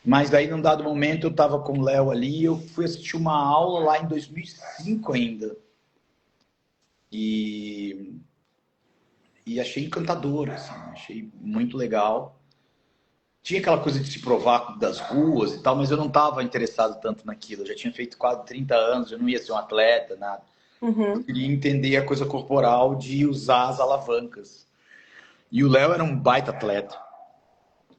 Mas aí, num dado momento, eu estava com o Léo ali, eu fui assistir uma aula lá em 2005 ainda. E, e achei encantador, assim, achei muito legal. Tinha aquela coisa de se provar das ruas e tal, mas eu não estava interessado tanto naquilo. Eu já tinha feito quase 30 anos, eu não ia ser um atleta, nada. Eu Uhum. queria entender a coisa corporal de usar as alavancas. E o Léo era um baita atleta.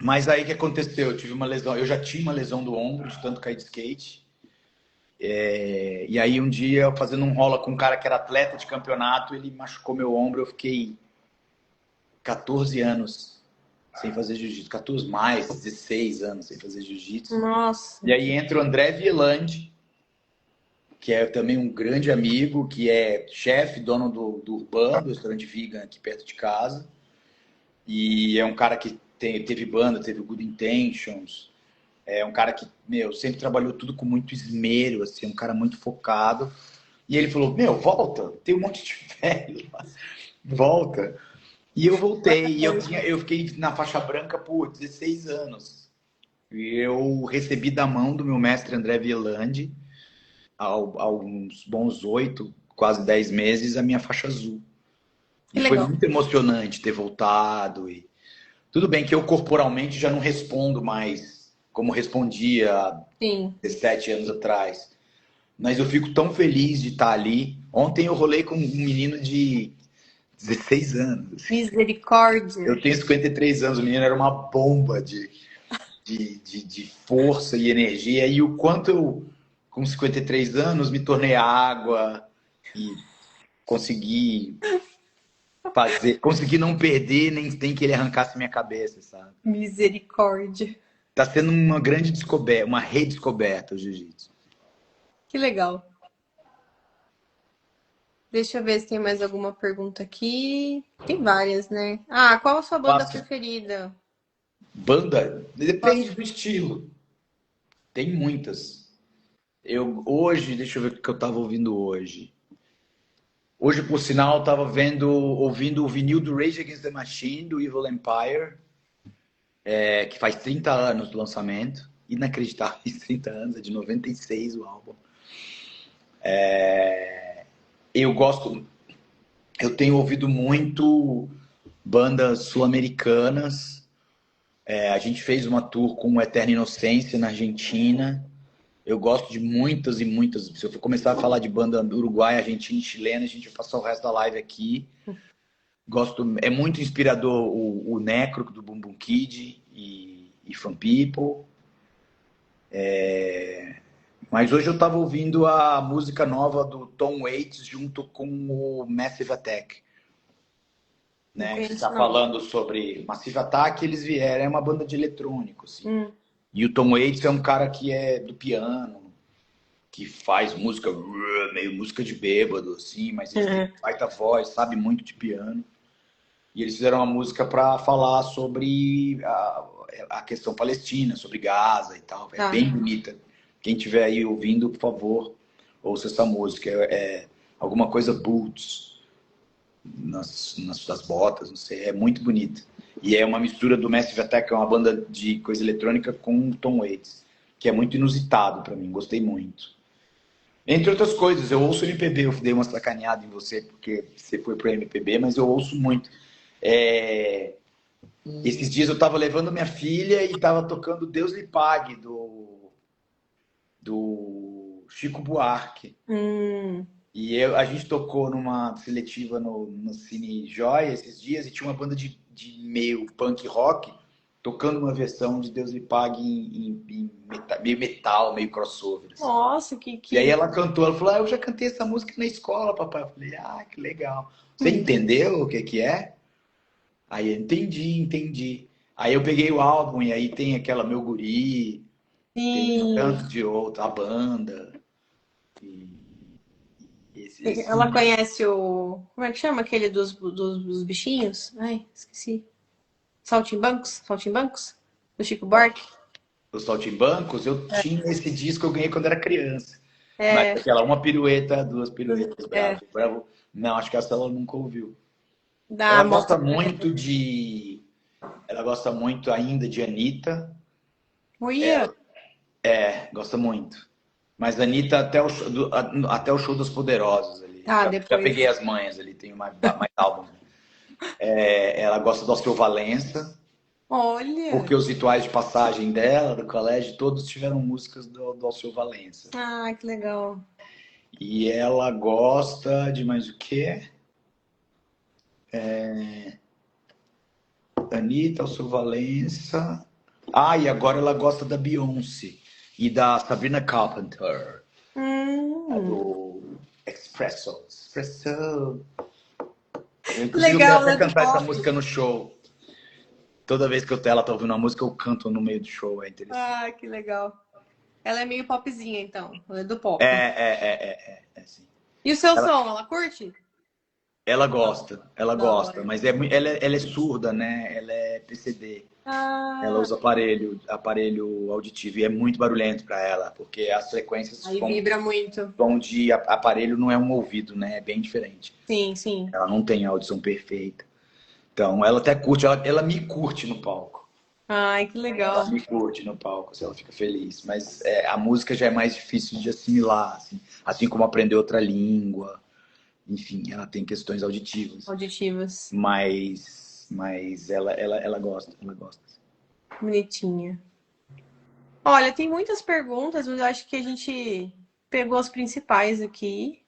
Mas aí o que aconteceu? Eu tive uma lesão, eu já tinha uma lesão do ombro de tanto cair de skate. E aí um dia, fazendo um rola com um cara que era atleta de campeonato, ele machucou meu ombro, eu fiquei 14 anos sem fazer jiu-jitsu, 14 mais, 16 anos sem fazer jiu-jitsu. E Nossa, aí entra o André Vielandi, que é também um grande amigo, que é chefe, dono do Urbano, do restaurante vegan aqui perto de casa. E é um cara que teve banda, teve o Good Intentions. É um cara que, meu, sempre trabalhou tudo com muito esmero, assim, um cara muito focado. E ele falou, meu, volta, tem um monte de velho lá, volta. E eu voltei, e eu fiquei na faixa branca por 16 anos. E eu recebi da mão do meu mestre André Vielandi, há uns bons 8, quase 10 meses, a minha faixa azul. que E foi legal. muito emocionante ter voltado. E tudo bem que eu corporalmente já não respondo mais como respondia há Sim. 17 anos atrás. Mas eu fico tão feliz de estar ali. Ontem eu rolei com um menino de 16 anos. Misericórdia. Eu tenho 53 anos, o menino era uma bomba de força e energia. E o quanto eu, com 53 anos, me tornei água e consegui consegui não perder, nem tem que ele arrancasse minha cabeça, sabe? Misericórdia. Tá sendo uma grande descoberta, uma redescoberta o jiu-jitsu. Que legal. Deixa eu ver se tem mais alguma pergunta aqui. Tem várias, né? Ah, qual a sua banda Faço preferida? banda, depende Posso- do estilo. Tem muitas. Eu hoje, deixa eu ver o que eu tava ouvindo hoje. Hoje, por sinal, eu tava ouvindo o vinil do Rage Against the Machine, do Evil Empire, que faz 30 anos do lançamento. Inacreditável, 30 anos, é de 96 o álbum. Eu gosto, eu tenho ouvido muito bandas sul-americanas. A gente fez uma tour com o Eterna Inocência na Argentina. Eu gosto de muitas e muitas. Se eu for começar a falar de banda uruguaia, argentina e chilena, a gente vai passar o resto da live aqui. Gosto, é muito inspirador o Necro do Bum Bum Kid e From People. Mas hoje eu estava ouvindo a música nova do Tom Waits junto com o Massive Attack. Não Né? Que conheço, está não. falando sobre Massive Attack, eles vieram, é uma banda de eletrônico. Assim. E o Tom Waits é um cara que é do piano, que faz música, meio música de bêbado, assim, mas ele tem baita voz, sabe muito de piano. E eles fizeram uma música para falar sobre a questão palestina, sobre Gaza e tal. É bem bonita. Quem estiver aí ouvindo, por favor, ouça essa música. Alguma coisa Boots nas botas, não sei. É muito bonita. E é uma mistura do Massive Attack, que é uma banda de coisa eletrônica, com o Tom Waits, que é muito inusitado para mim. Gostei muito. Entre outras coisas, eu ouço MPB. Eu dei uma sacaneada em você porque você foi pro MPB, mas eu ouço muito. Esses dias eu estava levando minha filha e estava tocando Deus lhe pague do Chico Buarque. E a gente tocou numa seletiva no Cine Joia esses dias e tinha uma banda de meio punk rock tocando uma versão de Deus lhe pague em meio metal, meio crossover. Assim. Nossa, E aí ela cantou, ela falou, eu já cantei essa música na escola, papai. Eu falei, que legal. Você entendeu o que é? Aí eu entendi. Aí eu peguei o álbum e aí tem aquela Meu Guri, tem tanto de outro, a banda. Ela conhece o... Como é que chama aquele dos bichinhos? Ai, esqueci. Saltimbancos? Saltimbancos? Do Chico Buarque? Os Saltimbancos, eu tinha esse disco, eu ganhei quando era criança. Mas aquela uma pirueta, duas piruetas, bravo, bravo. Não, acho que essa ela nunca ouviu. Ela gosta muito de... Ela gosta muito ainda de Anitta. Gosta muito. Mas a Anitta até o show dos Poderosos ali. Já peguei as manhas ali, tem mais álbuns. Ela gosta do Alceu Valença. Olha! Porque os rituais de passagem dela, do colégio, todos tiveram músicas do Alceu Valença. Ah, que legal. E ela gosta de mais o quê? Anitta, Alceu Valença. E agora ela gosta da Beyoncé e da Sabrina Carpenter. A do Expresso. Inclusive, eu quero até cantar essa música no show. Toda vez que ela tá ouvindo uma música, eu canto no meio do show. É interessante. Que legal. Ela é meio popzinha, então. Ela é do pop. Sim. E o seu som, ela curte? Ela gosta, mas ela é surda, né? Ela é PCD. Ela usa aparelho auditivo e é muito barulhento para ela, porque as frequências vibra muito. Som de aparelho não é um ouvido, né? É bem diferente. Sim. Ela não tem a audição perfeita. Então, ela até curte, ela me curte no palco. Ai, que legal. Ela me curte no palco, ela fica feliz. Mas a música já é mais difícil de assimilar, assim como aprender outra língua. Enfim, ela tem questões auditivas. Mas ela gosta. Bonitinha. Olha, tem muitas perguntas, mas eu acho que a gente pegou as principais aqui.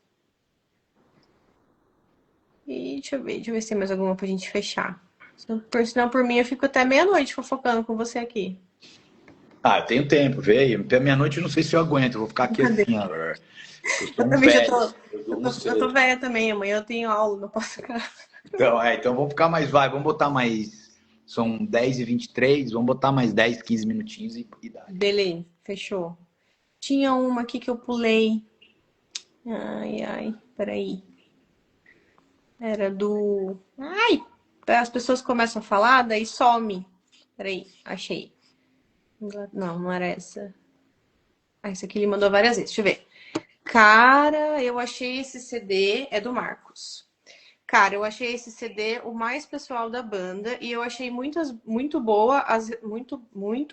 E deixa eu ver se tem mais alguma pra gente fechar. Senão, por mim, eu fico até meia-noite fofocando com você aqui. Eu tenho tempo, veio. Até meia-noite eu não sei se eu aguento, eu vou ficar aqui assim, ó. Eu tô velha também, amanhã eu tenho aula, não posso ficar. Então vamos ficar mais, vamos botar mais. São 10h23, vamos botar mais 10, 15 minutinhos e dá. Beleza, fechou. Tinha uma aqui que eu pulei. Peraí. Era do... as pessoas começam a falar, daí some. Peraí, achei. Não era essa. Essa aqui ele mandou várias vezes, deixa eu ver. Cara, eu achei esse CD, é do Marcos. Cara, eu achei esse CD o mais pessoal da banda e eu achei muito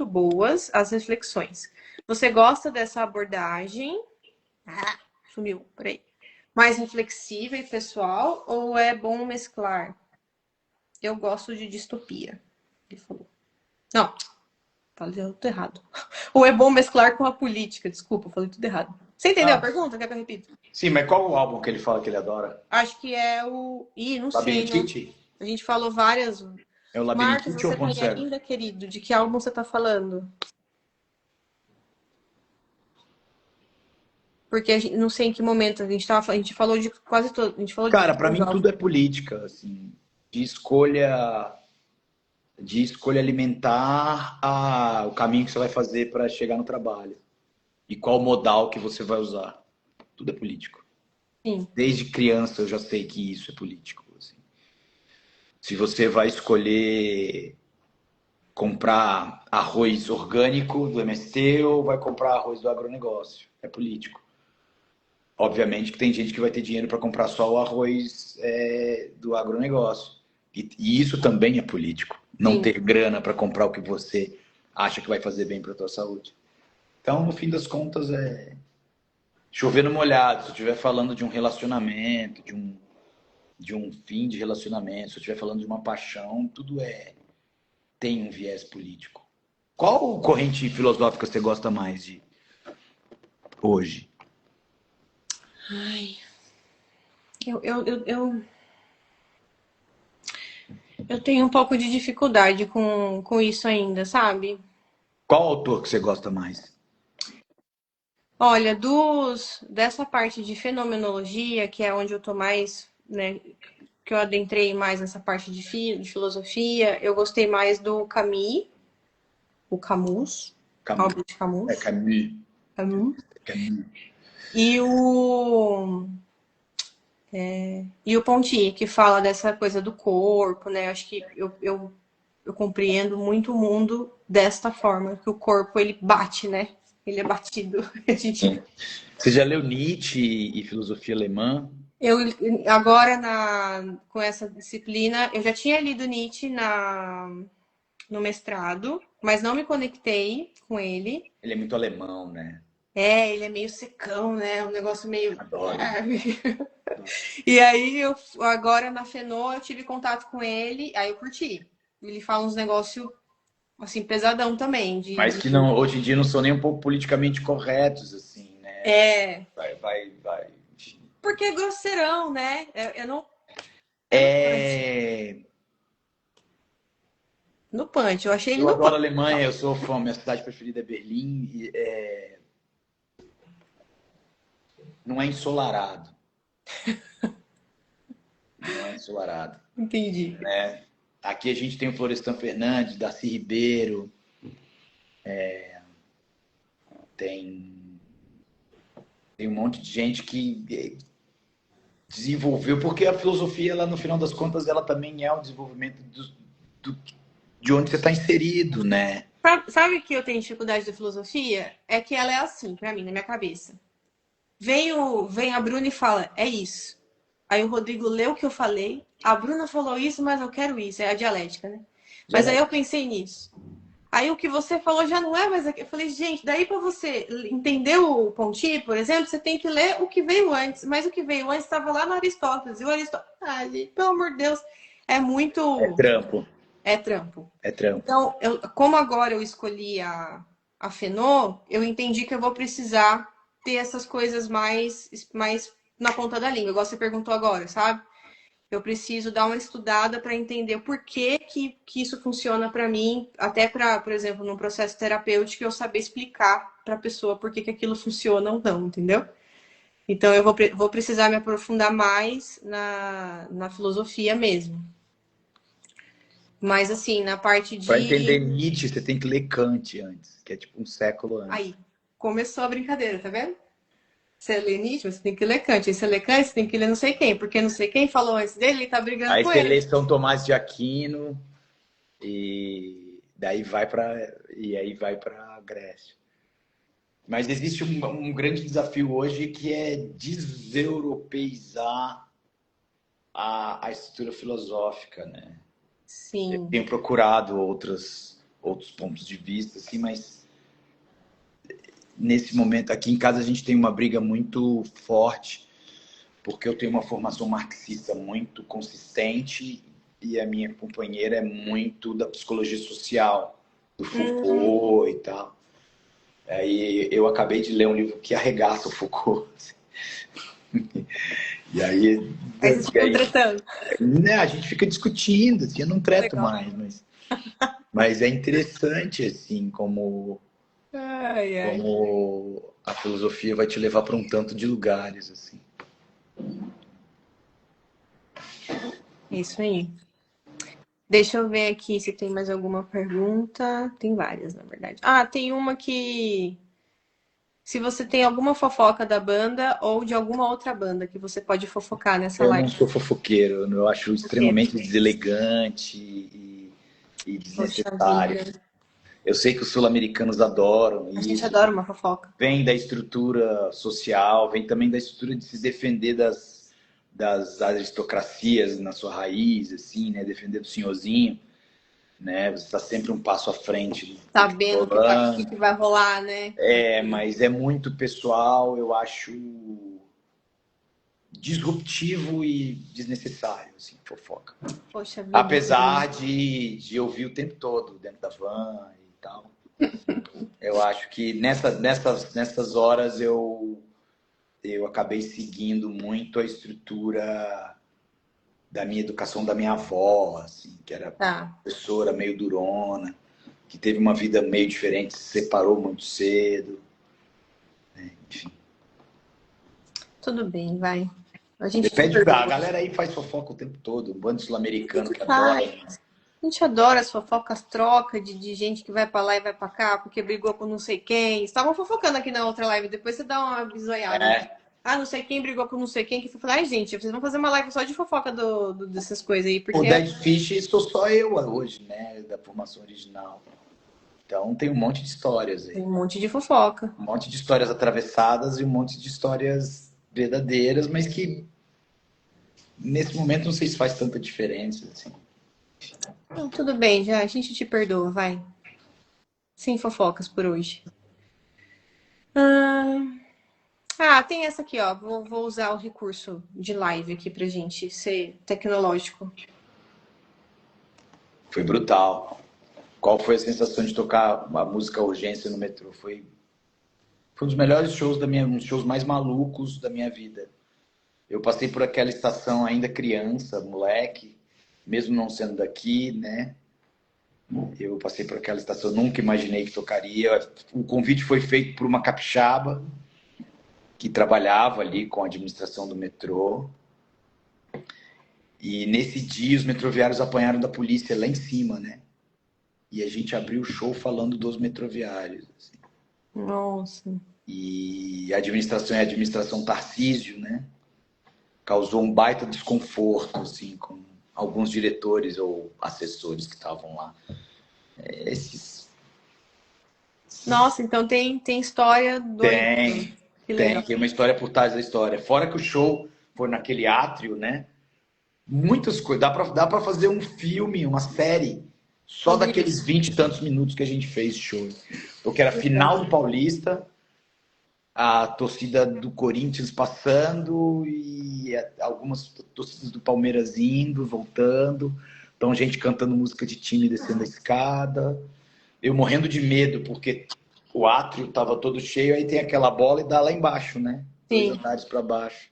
boas as reflexões. Você gosta dessa abordagem? Ah, sumiu, peraí. Mais reflexiva e pessoal ou é bom mesclar? Eu gosto de distopia, ele falou. Não, falei tudo errado. Ou é bom mesclar com a política? Desculpa, falei tudo errado. Você entendeu a Ah, pergunta? Quer que eu repita? sim, mas qual o álbum que ele fala que ele adora? Acho que é o. Ih, não sei, né? Labirintite? A gente falou várias. É o Marcos, Labirintite ou você o tá Ponto aí Cego? ainda, querido? De que álbum você tá falando? Porque a gente, não sei em que momento a gente falou de quase todo, a gente falou de Cara, pra todos os mim álbuns. tudo é política, assim, de escolha, de escolha alimentar o caminho que você vai fazer para chegar no trabalho e qual modal que você vai usar. Tudo é político. Sim, Desde criança eu já sei que isso é político, assim. Se você vai escolher comprar arroz orgânico do MST ou vai comprar arroz do agronegócio, é político. Obviamente que tem gente que vai ter dinheiro para comprar só o arroz do agronegócio. E isso também é político. Não sim. ter grana para comprar o que você acha que vai fazer bem para a tua saúde. Então, no fim das contas, é chover no molhado. Se eu estiver falando de um relacionamento, de um fim de relacionamento, se eu estiver falando de uma paixão, tudo tem um viés político. Qual corrente filosófica você gosta mais de hoje? Ai, eu eu tenho um pouco de dificuldade com isso ainda, sabe? Qual autor que você gosta mais? Olha, dessa parte de fenomenologia, que é onde eu tô mais, né, que eu adentrei mais nessa parte de filosofia, eu gostei mais do o Camus, Camus. Albert É Camus. Camus. Camus. Camus. E o Ponty, que fala dessa coisa do corpo, né? Acho que eu compreendo muito o mundo desta forma, que o corpo ele bate, né? Ele é batido. A gente, Você já leu Nietzsche e filosofia alemã? eu agora com essa disciplina, eu já tinha lido Nietzsche no mestrado, mas não me conectei com ele. Ele é muito alemão, né? É, ele é meio secão, né? Um negócio meio. Adoro. E aí, agora na Fenô, eu tive contato com ele, aí eu curti. Ele fala uns negócios, assim, pesadão também. Mas que não, hoje em dia não são nem um pouco politicamente corretos, assim, né? É, Vai. porque é grosseirão, né? Eu não. É no punch. É... No punch, eu achei ele Eu no adoro a punch. Alemanha, eu sou fã, minha cidade preferida é Berlim. Não é ensolarado. Não é ensolarado. Entendi. Né? Aqui a gente tem o Florestan Fernandes, Darcy Ribeiro, tem, tem um monte de gente que desenvolveu, porque a filosofia, ela, no final das contas, ela também é o desenvolvimento do, de onde você está inserido, né? Sabe que eu tenho dificuldade da filosofia? É que ela é assim, pra mim, na minha cabeça. Vem a Bruna e fala, é isso. Aí o Rodrigo leu o que eu falei. A Bruna falou isso, mas eu quero isso. É a dialética, né? Mas aí eu pensei nisso. Aí o que você falou já não é mais aqui. Eu falei, gente, daí para você entender o Ponty, por exemplo, você tem que ler o que veio antes. Mas o que veio antes estava lá no Aristóteles. E o Aristóteles, gente, pelo amor de Deus, é É muito. trampo, É trampo. é trampo. Então, como agora eu escolhi a Fenô, eu entendi que eu vou precisar ter essas coisas mais na ponta da língua, igual você perguntou agora, sabe? Eu preciso dar uma estudada para entender o porquê que isso funciona para mim, até para, por exemplo, num processo terapêutico, eu saber explicar para a pessoa por que aquilo funciona ou não, entendeu? Então, eu vou precisar me aprofundar mais na filosofia mesmo. Mas, assim, na parte Para entender de. Nietzsche, você tem que ler Kant antes, que é tipo um século antes. Aí, começou a brincadeira, tá vendo? Você lê Nietzsche, você tem que ler Kant. Aí você lê Kant, você tem que ler não sei quem, porque não sei quem falou antes dele, ele tá brigando Aí com você ele. lê São Tomás de Aquino e daí vai para Grécia. Mas existe um grande desafio hoje que é deseuropeizar a estrutura filosófica, né? Eu Sim. tenho procurado outros pontos de vista, assim, mas nesse momento aqui em casa a gente tem uma briga muito forte, porque eu tenho uma formação marxista muito consistente e a minha companheira é muito da psicologia social, do Hum, Foucault e tal. Aí eu acabei de ler um livro que arregaça o Foucault. E aí, aí vocês ficam tretando. né, a gente fica discutindo, assim, eu não treto Legal. mais, mas é interessante, assim, Ai, ai. como a filosofia vai te levar para um tanto de lugares, assim. Isso aí. Deixa eu ver aqui se tem mais alguma pergunta. Tem várias, na verdade. Ah, tem uma que. Se você tem alguma fofoca da banda ou de alguma outra banda que você pode fofocar nessa Eu não live. sou fofoqueiro, eu acho Fofoqueiro. extremamente deselegante e Poxa vida. desnecessário. Eu sei que os sul-americanos adoram A gente isso, adora uma fofoca. vem da estrutura social, vem também da estrutura de se defender das aristocracias na sua raiz, assim, né? Defender do senhorzinho, né? Você está sempre um passo à frente do que está Sabendo rolando. que vai rolar, né? É, mas é muito pessoal, eu acho disruptivo e desnecessário, assim, fofoca. Poxa vida. Apesar de ouvir o tempo todo dentro da van e tal. Eu acho que nessas horas eu acabei seguindo muito a estrutura da minha educação da minha avó, assim, que era Tá. professora meio durona, que teve uma vida meio diferente, se separou muito cedo, enfim. Tudo bem, vai. A gente te Depende da perdoa. galera aí faz fofoca o tempo todo, um bando A sul-americano gente que adora. faz. A gente adora as fofocas, troca de gente que vai pra lá e vai pra cá porque brigou com não sei quem. Estavam fofocando aqui na outra live, depois você dá uma bisoiada, né? É. Ah, não sei quem brigou com não sei quem, que foi falar, ai, gente, vocês vão fazer uma live só de fofoca dessas coisas aí, O porque Dead Fish sou só eu hoje, né, da formação original. Então tem um monte de histórias tem aí. um monte de fofoca. Um monte de histórias atravessadas e um monte de histórias verdadeiras, mas que nesse momento não sei se faz tanta diferença, assim. Não, tudo bem, já, a gente te perdoa, vai. Sem fofocas por hoje. Ah, tem essa aqui, ó. Vou usar o recurso de live aqui pra gente ser tecnológico. Foi brutal. Qual foi a sensação de tocar a música Urgência no metrô? Foi um dos melhores shows um dos shows mais malucos da minha vida. Eu passei por aquela estação ainda criança, moleque, mesmo não sendo daqui, né? Eu passei por aquela estação, nunca imaginei que tocaria. O convite foi feito por uma capixaba que trabalhava ali com a administração do metrô. E nesse dia os metroviários apanharam da polícia lá em cima, né? E a gente abriu o show falando dos metroviários. Assim. Nossa. E a administração é a administração Tarcísio, né? Causou um baita desconforto, assim, com alguns diretores ou assessores que estavam lá. Esses. Nossa, então tem história doida. Tem, Que legal. tem uma história por trás da história. Fora que o show foi naquele átrio, né? Muitas coisas. Dá pra fazer um filme, uma série, só Sobre daqueles isso. 20 e tantos minutos que a gente fez show. Porque era Legal. final do Paulista, a torcida do Corinthians passando e algumas torcidas do Palmeiras indo, voltando. Então, gente cantando música de time descendo a escada. Eu morrendo de medo, porque o átrio estava todo cheio, aí tem aquela bola e dá lá embaixo, né? Dois Sim, andares para baixo.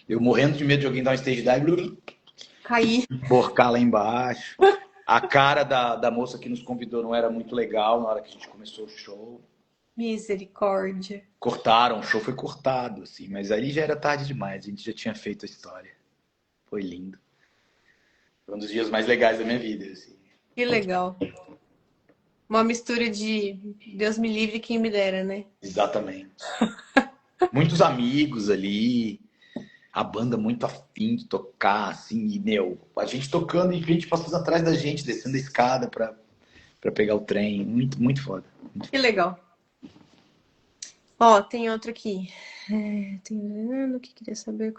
Eu morrendo de medo de alguém dar um stage dive, caí. borcar lá embaixo. A cara da moça que nos convidou não era muito legal na hora que a gente começou o show. Misericórdia. Cortaram, o show foi cortado, assim, mas ali já era tarde demais, a gente já tinha feito a história. Foi lindo. Foi um dos dias mais legais da minha vida, assim. Que legal. Uma mistura de Deus me livre quem me dera, né? Exatamente. Muitos amigos ali, a banda muito afim de tocar, assim, e, meu, a gente tocando e gente passando atrás da gente, descendo a escada pra pegar o trem. Muito, muito foda. Que legal. Ó, tem outro aqui. O que queria saber?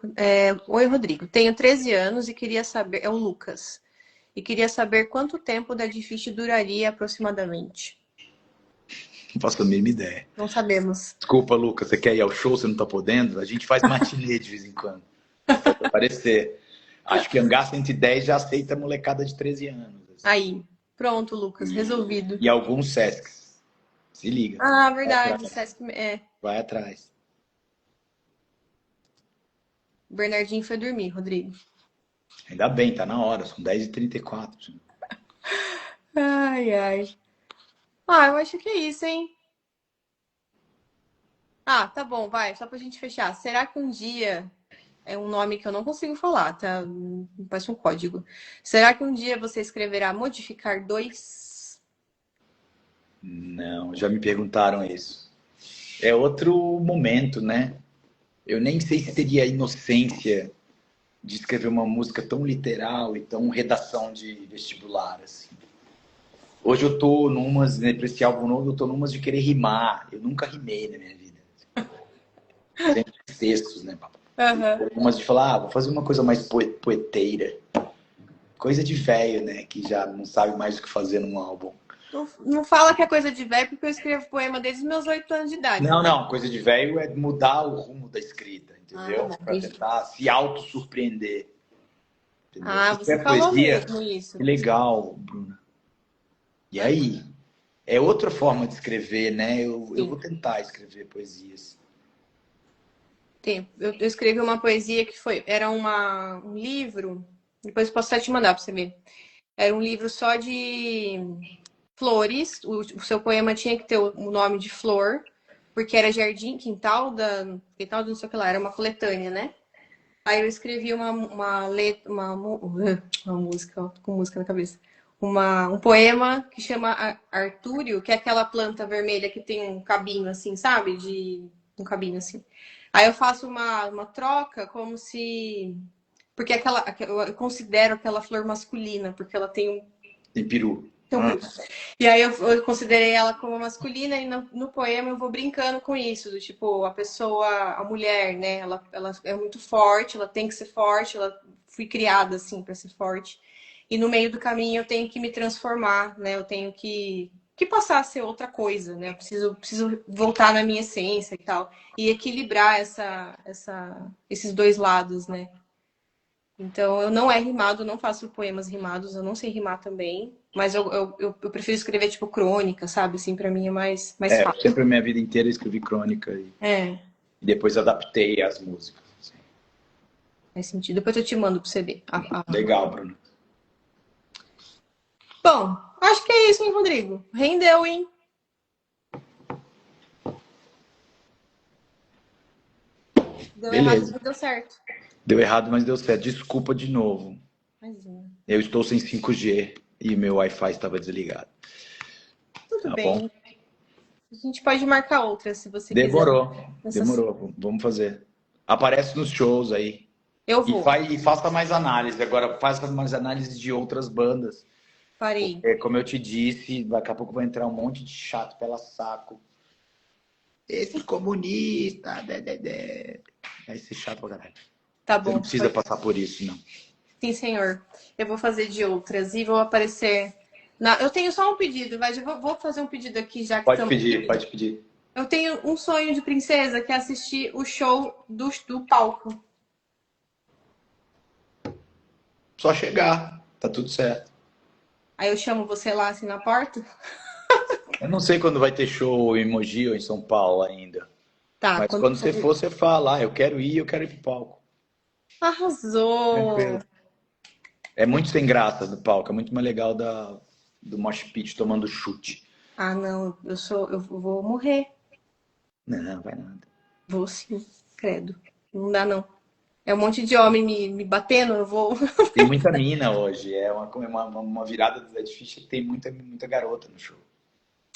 Oi, Rodrigo. Tenho 13 anos e queria saber. É o Lucas. E queria saber quanto tempo o Dead Fish duraria aproximadamente. Não faço a mínima ideia. Não sabemos. Desculpa, Lucas, você quer ir ao show, você não tá podendo? A gente faz matinê de vez em quando. Pode aparecer. Acho que Hangar 110 já aceita molecada de 13 anos. Assim. Aí. Pronto, Lucas. Resolvido. E alguns Sescs. Se liga. Ah, Vai verdade. atrás. Sesc, Vai atrás. O Bernardinho foi dormir, Rodrigo. Ainda bem, tá na hora. São 10h34. Ai, ai. Ah, eu acho que é isso, hein? Ah, tá bom, vai. Só pra gente fechar. Será que um dia... É um nome que eu não consigo falar, tá? Parece um código. Será que um dia você escreverá modificar 2? Não, já me perguntaram isso. É outro momento, né? Eu nem sei se teria a inocência de escrever uma música tão literal e tão redação de vestibular, assim. Hoje eu tô numas, né, pra esse álbum novo, eu tô numas de querer rimar. Eu nunca rimei na minha vida. Sempre textos, né, papo? Aham. Umas de falar, vou fazer uma coisa mais poeteira. Coisa de velho, né? Que já não sabe mais o que fazer num álbum. Não fala que é coisa de velho, porque eu escrevo poema desde os meus 8 anos de idade. Não, não. Coisa de velho é mudar o rumo da escrita, entendeu? Ah, Pra tentar se auto-surpreender. Entendeu? ah, Isso é você falou poesia. mesmo isso. Que legal, Bruna. E aí? É outra forma de escrever, né? Eu Sim. vou tentar escrever poesias. Eu escrevi uma poesia que era um livro, depois posso até te mandar para você ver. Era um livro só de flores, o seu poema tinha que ter o nome de flor, porque era jardim, quintal do não sei o que lá, era uma coletânea, né? Aí eu escrevi uma música, ó, tô com música na cabeça. Um poema que chama Artúrio, que é aquela planta vermelha que tem um cabinho assim, sabe? Um cabinho assim. Aí eu faço uma troca como se. Porque eu considero aquela flor masculina, porque ela tem Tem peru. um. E aí eu considerei ela como masculina e no poema eu vou brincando com isso, do tipo, a mulher, né? Ela é muito forte, ela tem que ser forte, ela fui criada assim para ser forte. E no meio do caminho eu tenho que me transformar, né? Eu tenho que passar a ser outra coisa, né? Eu preciso voltar na minha essência e tal. E equilibrar esses dois lados, né? Então, eu não é rimado, eu não faço poemas rimados, eu não sei rimar também. Mas eu prefiro escrever, tipo, crônica, sabe? Assim, pra mim é mais fácil. Sempre a minha vida inteira escrevi crônica e É, depois adaptei as músicas. Assim. faz sentido. Depois eu te mando pra você ver. Legal, Bruno. Bom, acho que é isso, hein, Rodrigo? Rendeu, hein? Deu errado, Beleza. mas deu certo. Deu errado, mas deu certo. Desculpa de novo. Imagina. Eu estou sem 5G e meu Wi-Fi estava desligado. Tudo Tá bom? bem. A gente pode marcar outra, se você quiser. Demorou. Nessas- Demorou. Vamos fazer. Aparece nos shows aí. Eu E, vou. e faça mais análise. Agora, faça mais análise de outras bandas. Parei. Como eu te disse, daqui a pouco vai entrar um monte de chato pela saco. Esse comunista. Vai ser chato pra caralho. Tá Você não bom. precisa passar por isso, não. Sim, senhor. Eu vou fazer de outras e vou aparecer. Eu tenho só um pedido, mas eu vou fazer um pedido aqui, já que Pode estamos. pedir, pode pedir. Eu tenho um sonho de princesa, que é assistir o show do palco. Só chegar. Tá tudo certo. Aí eu chamo você lá assim na porta. Eu não sei quando vai ter show em Mogi ou em São Paulo ainda. Tá, Mas quando quando você for, você fala, eu quero ir pro palco. arrasou. Tranquilo. É muito sem graça do palco, é muito mais legal do mosh pit tomando chute. Ah, não, eu vou morrer. Não, vai nada. Vou sim, credo. Não dá não. É um monte de homem me batendo, eu vou. Tem muita mina hoje, é uma virada do Dead Fish que tem muita garota no show.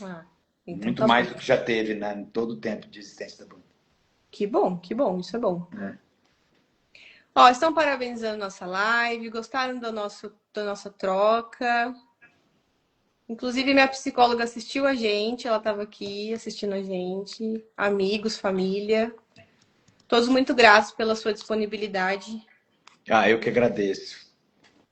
Ah, então Muito tá mais bom. do que já teve, né, em todo o tempo de existência da banda. Que bom, isso é bom. É. Ó, estão parabenizando nossa live, gostaram da nossa troca. Inclusive, minha psicóloga assistiu a gente, ela estava aqui assistindo a gente, amigos, família. Todos muito gratos pela sua disponibilidade. Ah, eu que agradeço.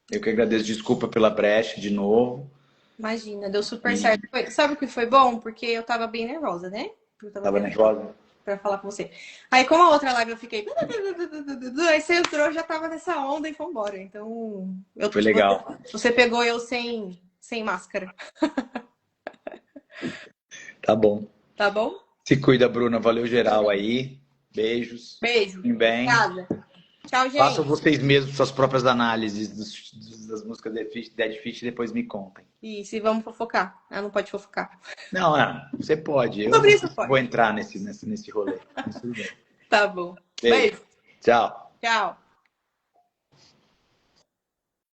Eu que agradeço. Desculpa pela brecha de novo. Imagina, deu super E certo. Sabe o que foi bom? Porque eu tava bem nervosa, né? Eu tava tava bem nervosa. pra falar com você. Aí, como a outra live eu fiquei. Aí você entrou, já tava nessa onda e foi embora. Então, Foi legal. você pegou eu sem máscara. Tá bom. Tá bom? Se cuida, Bruna. Valeu geral aí. Beijos. Beijo. Fiquem bem. Obrigada. Tchau, Façam gente. vocês mesmos suas próprias análises das músicas Dead Fish e depois me contem. Isso, e vamos fofocar. Ah, não pode fofocar. Não, não, você pode. Eu Sobre não isso pode. vou entrar nesse rolê. Mas tudo bem. Tá bom. Beijo. Beijo. Tchau. Tchau.